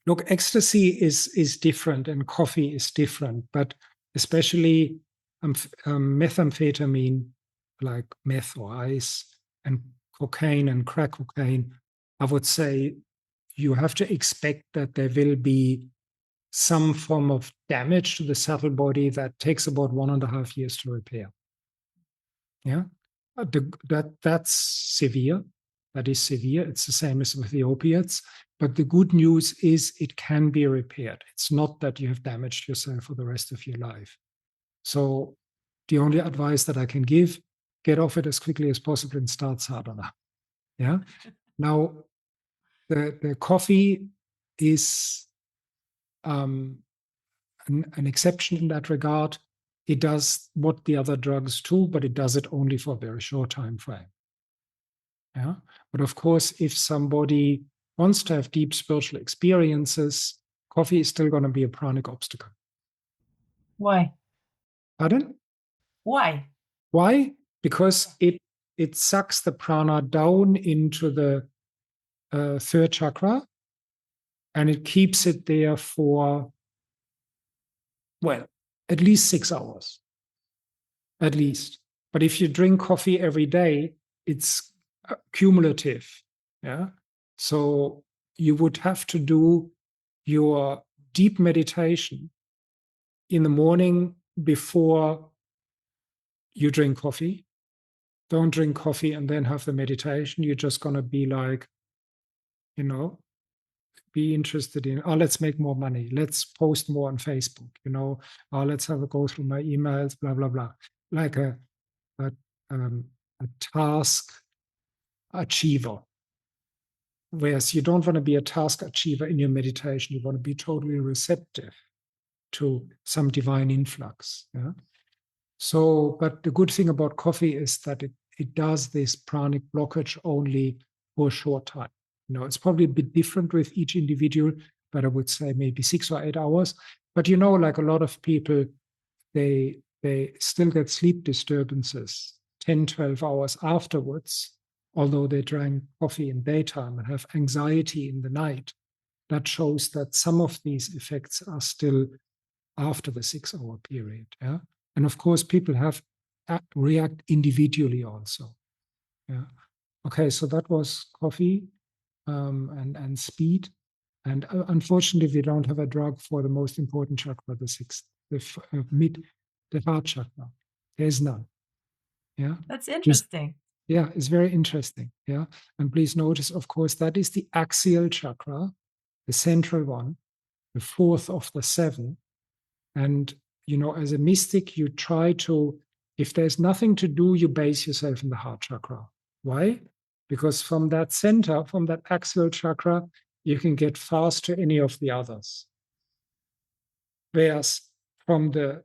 Look, ecstasy is different and coffee is different, but especially methamphetamine, like meth or ice, and cocaine and crack cocaine, I would say you have to expect that there will be some form of damage to the subtle body that takes about 1.5 years to repair. Yeah, that's severe. That is severe. It's the same as with the opiates. But the good news is it can be repaired. It's not that you have damaged yourself for the rest of your life. So the only advice that I can give, get off it as quickly as possible and start sadhana. Yeah. Now, the coffee is an exception in that regard. It does what the other drugs do, but it does it only for a very short time frame. Yeah. But of course, if somebody wants to have deep spiritual experiences, coffee is still going to be a pranic obstacle. Why? Pardon? Why? Why? Because it sucks the prana down into the third chakra, and it keeps it there for, well, at least 6 hours. At least. But if you drink coffee every day, it's cumulative. Yeah. So you would have to do your deep meditation in the morning before you drink coffee. Don't drink coffee and then have the meditation. You're just going to be like, be interested in, oh, let's make more money. Let's post more on Facebook, oh, let's have a go through my emails, blah, blah, blah. Like a task achiever. Whereas you don't want to be a task achiever in your meditation. You want to be totally receptive to some divine influx. Yeah. So, but the good thing about coffee is that it does this pranic blockage only for a short time. It's probably a bit different with each individual, but I would say maybe 6 or 8 hours. But like a lot of people, they still get sleep disturbances 10, 12 hours afterwards, although they drank coffee in daytime, and have anxiety in the night. That shows that some of these effects are still after the 6-hour period. Yeah. And of course, people react individually also. Yeah. Okay, so that was coffee and speed. And unfortunately, we don't have a drug for the most important chakra, the sixth, the heart chakra. There's none. Yeah. That's interesting. Yeah, it's very interesting. Yeah. And please notice, of course, that is the axial chakra, the central one, the fourth of the seven. And, as a mystic, you try to, if there's nothing to do, you base yourself in the heart chakra. Why? Because from that center, from that axial chakra, you can get fast to any of the others. Whereas from the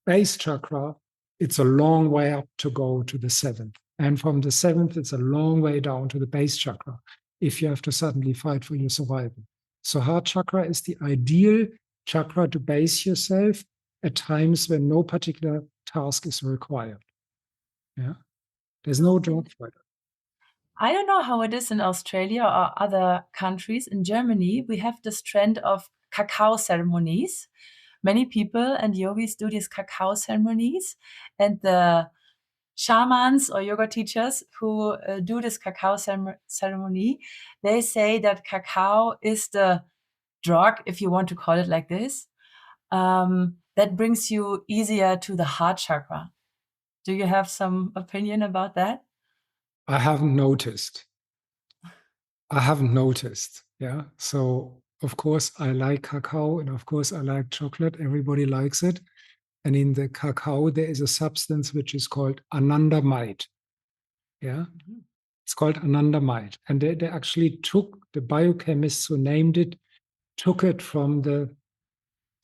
base chakra, it's a long way up to go to the seventh. And from the seventh, it's a long way down to the base chakra if you have to suddenly fight for your survival. So heart chakra is the ideal chakra to base yourself at times when no particular task is required. Yeah, there's no job for it. I don't know how it is in Australia or other countries. In Germany, we have this trend of cacao ceremonies. Many people and yogis do these cacao ceremonies, and the shamans or yoga teachers who do this cacao ceremony, they say that cacao is the drug, if you want to call it like this, that brings you easier to the heart chakra. Do you have some opinion about that? I haven't noticed. Yeah. So, of course, I like cacao and of course, I like chocolate. Everybody likes it. And in the cacao, there is a substance which is called anandamide. Yeah. Mm-hmm. It's called anandamide. And they actually took, the biochemists who named it, took it from the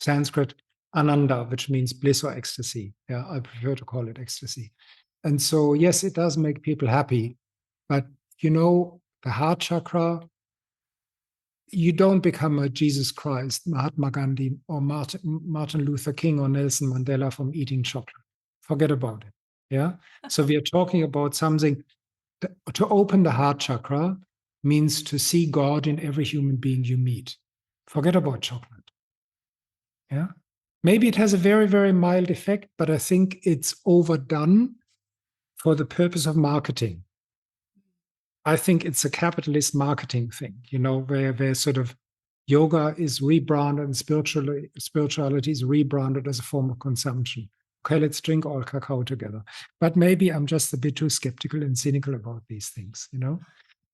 Sanskrit ananda, which means bliss or ecstasy. Yeah, I prefer to call it ecstasy. And so, yes, it does make people happy. But, the heart chakra, you don't become a Jesus Christ, Mahatma Gandhi, or Martin Luther King or Nelson Mandela from eating chocolate. Forget about it. Yeah. So we are talking about something. To open the heart chakra means to see God in every human being you meet. Forget about chocolate. Yeah. Maybe it has a very, very mild effect, but I think it's overdone for the purpose of marketing. I think it's a capitalist marketing thing, where sort of yoga is rebranded and spirituality is rebranded as a form of consumption. Okay, let's drink all cacao together. But maybe I'm just a bit too skeptical and cynical about these things,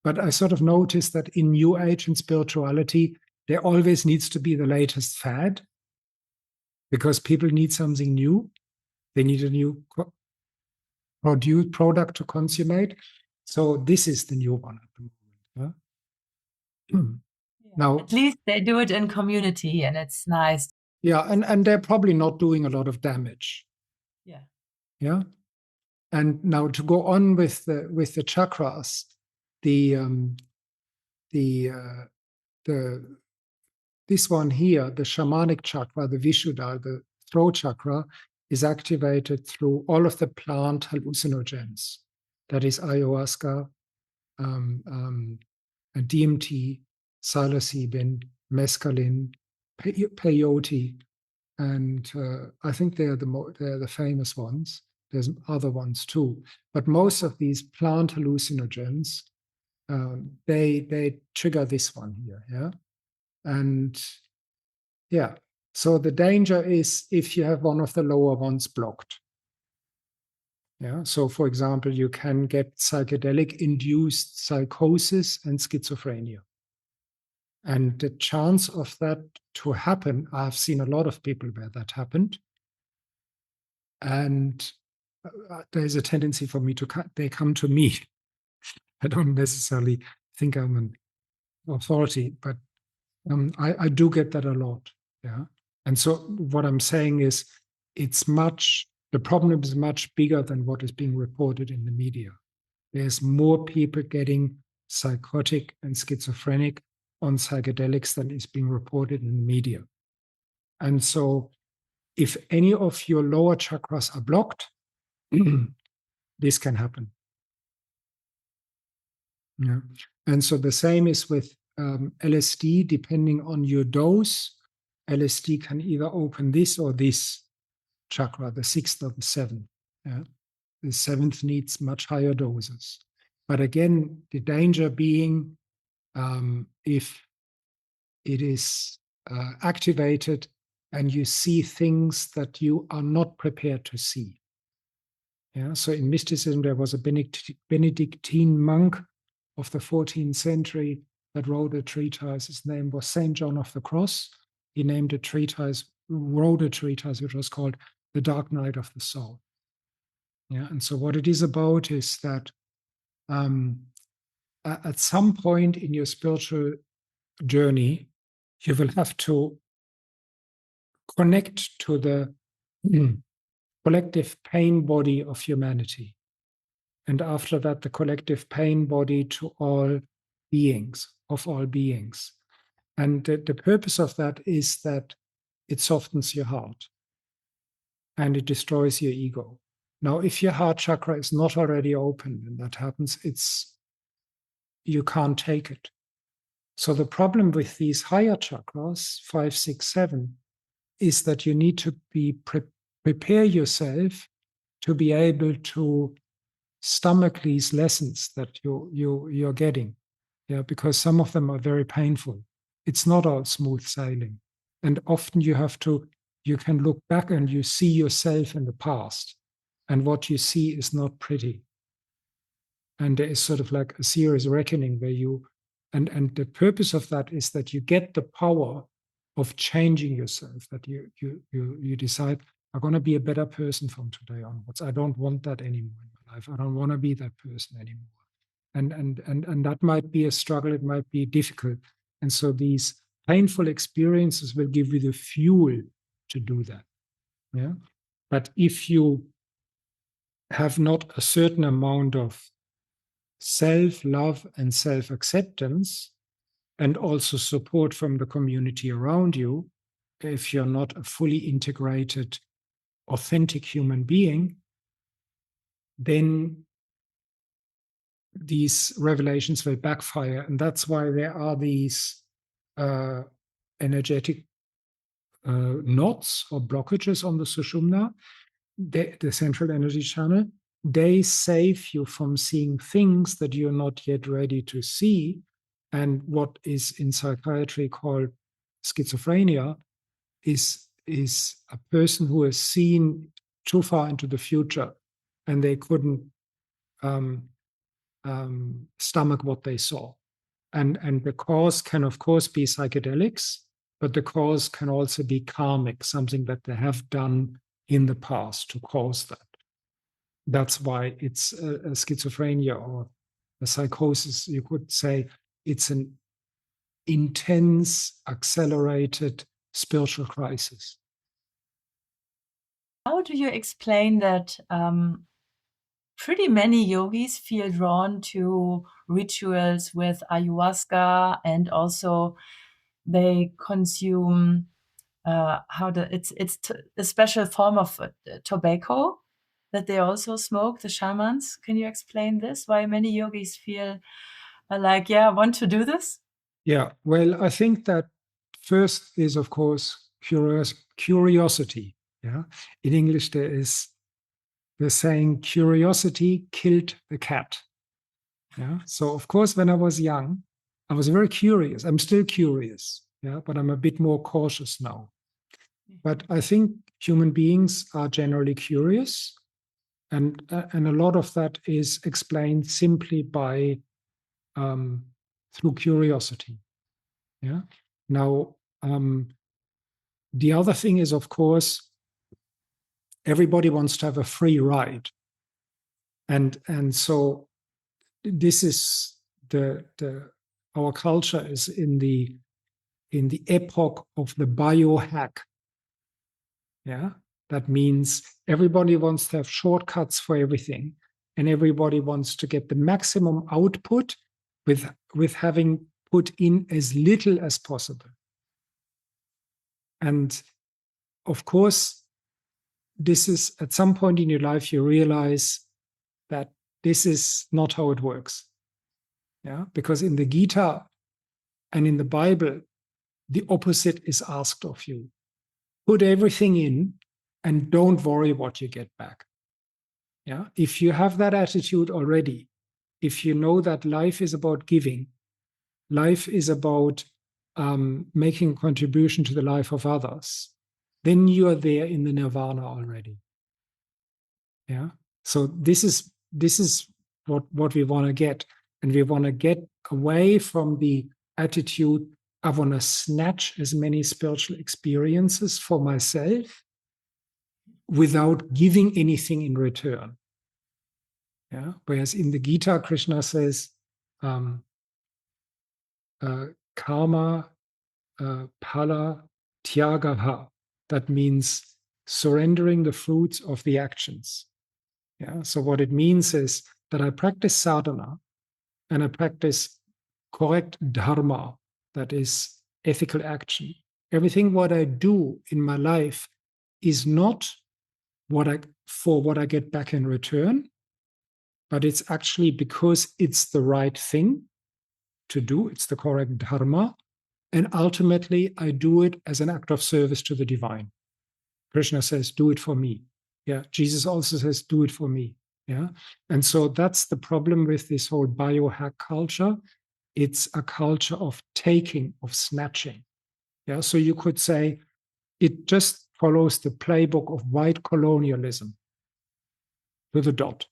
But I sort of noticed that in New Age and spirituality, there always needs to be the latest fad because people need something new. They need a new product to consummate. So this is the new one at the moment. Yeah? Now, at least they do it in community, and it's nice. Yeah, and they're probably not doing a lot of damage. Yeah. Yeah. And now to go on with the chakras, the this one here, the shamanic chakra, the Vishuddha, the throat chakra, is activated through all of the plant hallucinogens. That is ayahuasca, DMT, psilocybin, mescaline, peyote, and I think they're the famous ones. There's other ones too, but most of these plant hallucinogens, they trigger this one here, yeah, and yeah. So the danger is if you have one of the lower ones blocked. Yeah. So, for example, you can get psychedelic-induced psychosis and schizophrenia. And the chance of that to happen, I've seen a lot of people where that happened. And there's a tendency for me they come to me. I don't necessarily think I'm an authority, but I do get that a lot. Yeah. And so what I'm saying is the problem is much bigger than what is being reported in the media. There's more people getting psychotic and schizophrenic on psychedelics than is being reported in the media. And so if any of your lower chakras are blocked, this can happen. Yeah. And so the same is with LSD, depending on your dose. LSD can either open this or this chakra, the sixth or the seventh. Yeah. The seventh needs much higher doses. But again, the danger being if activated, and you see things that you are not prepared to see. Yeah. So in mysticism, there was a Benedictine monk of the 14th century that wrote a treatise. His name was Saint John of the Cross. He wrote a treatise which was called The Dark Night of the Soul. Yeah. And so what it is about is that at some point in your spiritual journey, you will have to connect to the collective pain body of humanity. And after that, the collective pain body to all beings, of all beings. And the purpose of that is that it softens your heart and it destroys your ego. Now, if your heart chakra is not already open and that happens, you can't take it. So the problem with these higher chakras, 5, 6, 7, is that you need to prepare yourself to be able to stomach these lessons that you're getting. Yeah, because some of them are very painful. It's not all smooth sailing. And often you can look back and you see yourself in the past. And what you see is not pretty. And there is sort of like a serious reckoning where and the purpose of that is that you get the power of changing yourself, that you decide, I'm going to be a better person from today onwards. I don't want that anymore in my life. I don't want to be that person anymore. And that might be a struggle. It might be difficult. And so these painful experiences will give you the fuel to do that. Yeah. But if you have not a certain amount of self-love and self-acceptance, and also support from the community around you, if you're not a fully integrated, authentic human being, then these revelations will backfire. And that's why there are these energetic knots or blockages on the sushumna, the central energy channel. They save you from seeing things that you're not yet ready to see. And what is in psychiatry called schizophrenia is a person who has seen too far into the future and they couldn't stomach what they saw. And the cause can, of course, be psychedelics, but the cause can also be karmic, something that they have done in the past to cause that. That's why it's a schizophrenia or a psychosis. You could say it's an intense, accelerated spiritual crisis. How do you explain that pretty many yogis feel drawn to rituals with ayahuasca, and also they consume it's a special form of tobacco that they also smoke, the shamans? Can you explain this? Why many yogis feel like, I want to do this? Yeah, well, I think that first is, of course, curiosity. Yeah, in English there is the saying, "Curiosity killed the cat." Yeah, so of course, when I was young, I was very curious. I'm still curious. Yeah, but I'm a bit more cautious now. But I think human beings are generally curious, and a lot of that is explained simply by through curiosity. Yeah. Now, the other thing is, of course, everybody wants to have a free ride, and so this is our culture is in the epoch of the biohack. Yeah, that means everybody wants to have shortcuts for everything, and everybody wants to get the maximum output with having put in as little as possible. And of course, this is at some point in your life, you realize that this is not how it works. Yeah, because in the Gita and in the Bible, the opposite is asked of you. Put everything in and don't worry what you get back. Yeah, if you have that attitude already, if you know that life is about giving, life is about making a contribution to the life of others, then you are there in the nirvana already. Yeah. So this is what we want to get. And we want to get away from the attitude, I want to snatch as many spiritual experiences for myself without giving anything in return. Yeah. Whereas in the Gita, Krishna says, karma phala tyagaha. That means surrendering the fruits of the actions. Yeah. So what it means is that I practice sadhana and I practice correct dharma, that is ethical action. Everything what I do in my life is not what I get back in return, but it's actually because it's the right thing to do. It's the correct dharma. And ultimately, I do it as an act of service to the divine. Krishna says, do it for me. Yeah. Jesus also says, do it for me. Yeah. And so that's the problem with this whole biohack culture. It's a culture of taking, of snatching. Yeah. So you could say it just follows the playbook of white colonialism to the dot.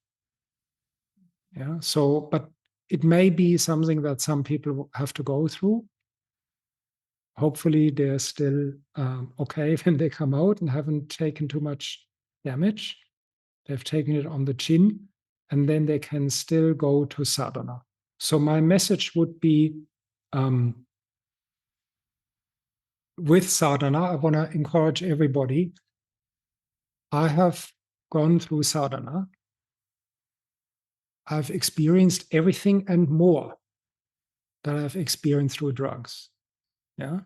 Yeah. So, but it may be something that some people have to go through. Hopefully, they're still okay when they come out and haven't taken too much damage. They've taken it on the chin, and then they can still go to sadhana. So my message would be, with sadhana, I want to encourage everybody. I have gone through sadhana. I've experienced everything and more that I've experienced through drugs. Yeah,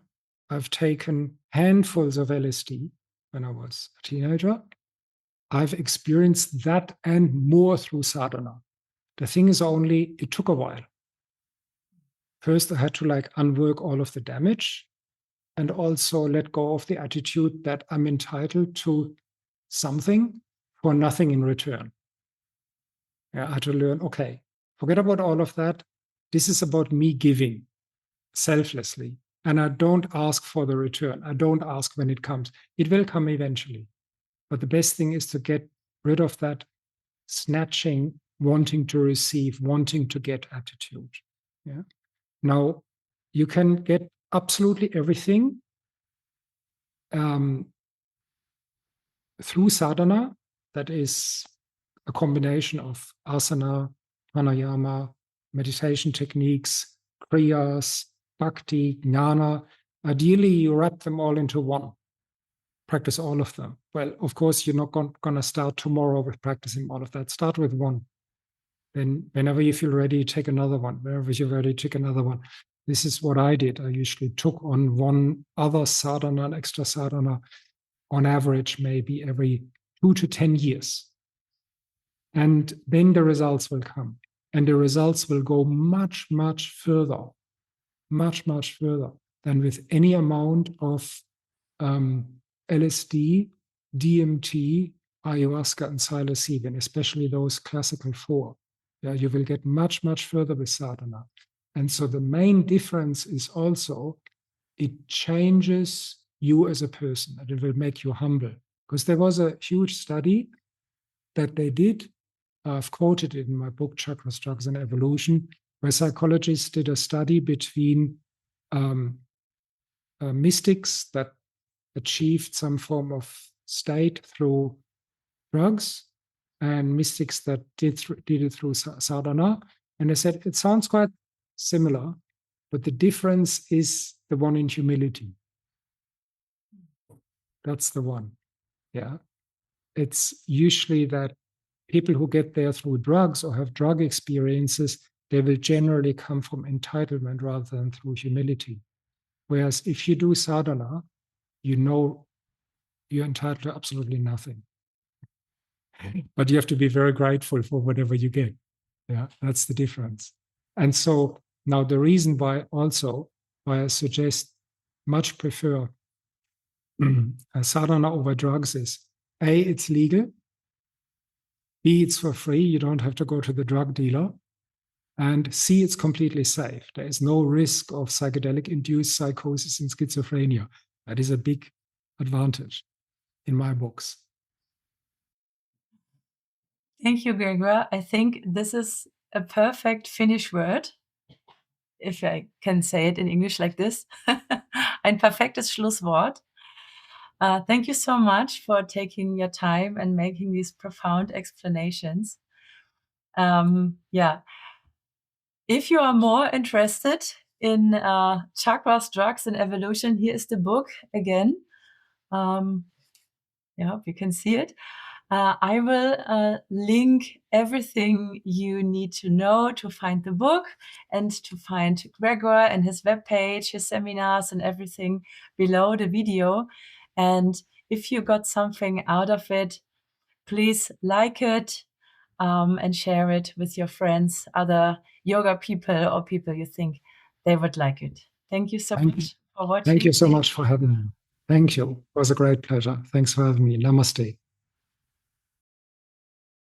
I've taken handfuls of LSD when I was a teenager. I've experienced that and more through sadhana. The thing is only, it took a while. First, I had to unwork all of the damage and also let go of the attitude that I'm entitled to something for nothing in return. Yeah, I had to learn, okay, forget about all of that. This is about me giving selflessly. And I don't ask for the return. I don't ask when it comes. It will come eventually. But the best thing is to get rid of that snatching, wanting to receive, wanting to get attitude. Yeah. Now, you can get absolutely everything through sadhana. That is a combination of asana, pranayama, meditation techniques, kriyas, bhakti, jnana. Ideally, you wrap them all into one. Practice all of them. Well, of course, you're not going to start tomorrow with practicing all of that. Start with one. Then whenever you feel ready, take another one. Whenever you're ready, take another one. This is what I did. I usually took on one other sadhana, an extra sadhana, on average, maybe every 2 to 10 years. And then the results will come. And the results will go much, much further, much, much further than with any amount of LSD, DMT, ayahuasca, and psilocybin, especially those classical four. Yeah, you will get much, much further with sadhana. And so the main difference is also it changes you as a person, and it will make you humble. Because there was a huge study that they did. I've quoted it in my book, Chakras, Drugs, and Evolution, where psychologists did a study between mystics that achieved some form of state through drugs and mystics that did it through sadhana. And I said, it sounds quite similar, but the difference is the one in humility. That's the one. Yeah. It's usually that people who get there through drugs or have drug experiences, they will generally come from entitlement rather than through humility. Whereas if you do sadhana, you know you're entitled to absolutely nothing. But you have to be very grateful for whatever you get. Yeah, that's the difference. And so now the reason why I suggest much prefer sadhana over drugs is A, it's legal. B, it's for free. You don't have to go to the drug dealer. And C, it's completely safe. There is no risk of psychedelic-induced psychosis in schizophrenia. That is a big advantage in my books. Thank you, Gregor. I think this is a perfect finish word, if I can say it in English like this. Ein perfektes Schlusswort. Thank you so much for taking your time and making these profound explanations. Yeah. If you are more interested in chakras, drugs, and evolution, here is the book again. I hope you can see it. I will link everything you need to know to find the book and to find Gregor and his webpage, his seminars, and everything below the video. And if you got something out of it, please like it and share it with your friends, other yoga people, or people you think they would like it. Thank you so much for watching. Thank you so much for having me. Thank you. It was a great pleasure. Thanks for having me. Namaste.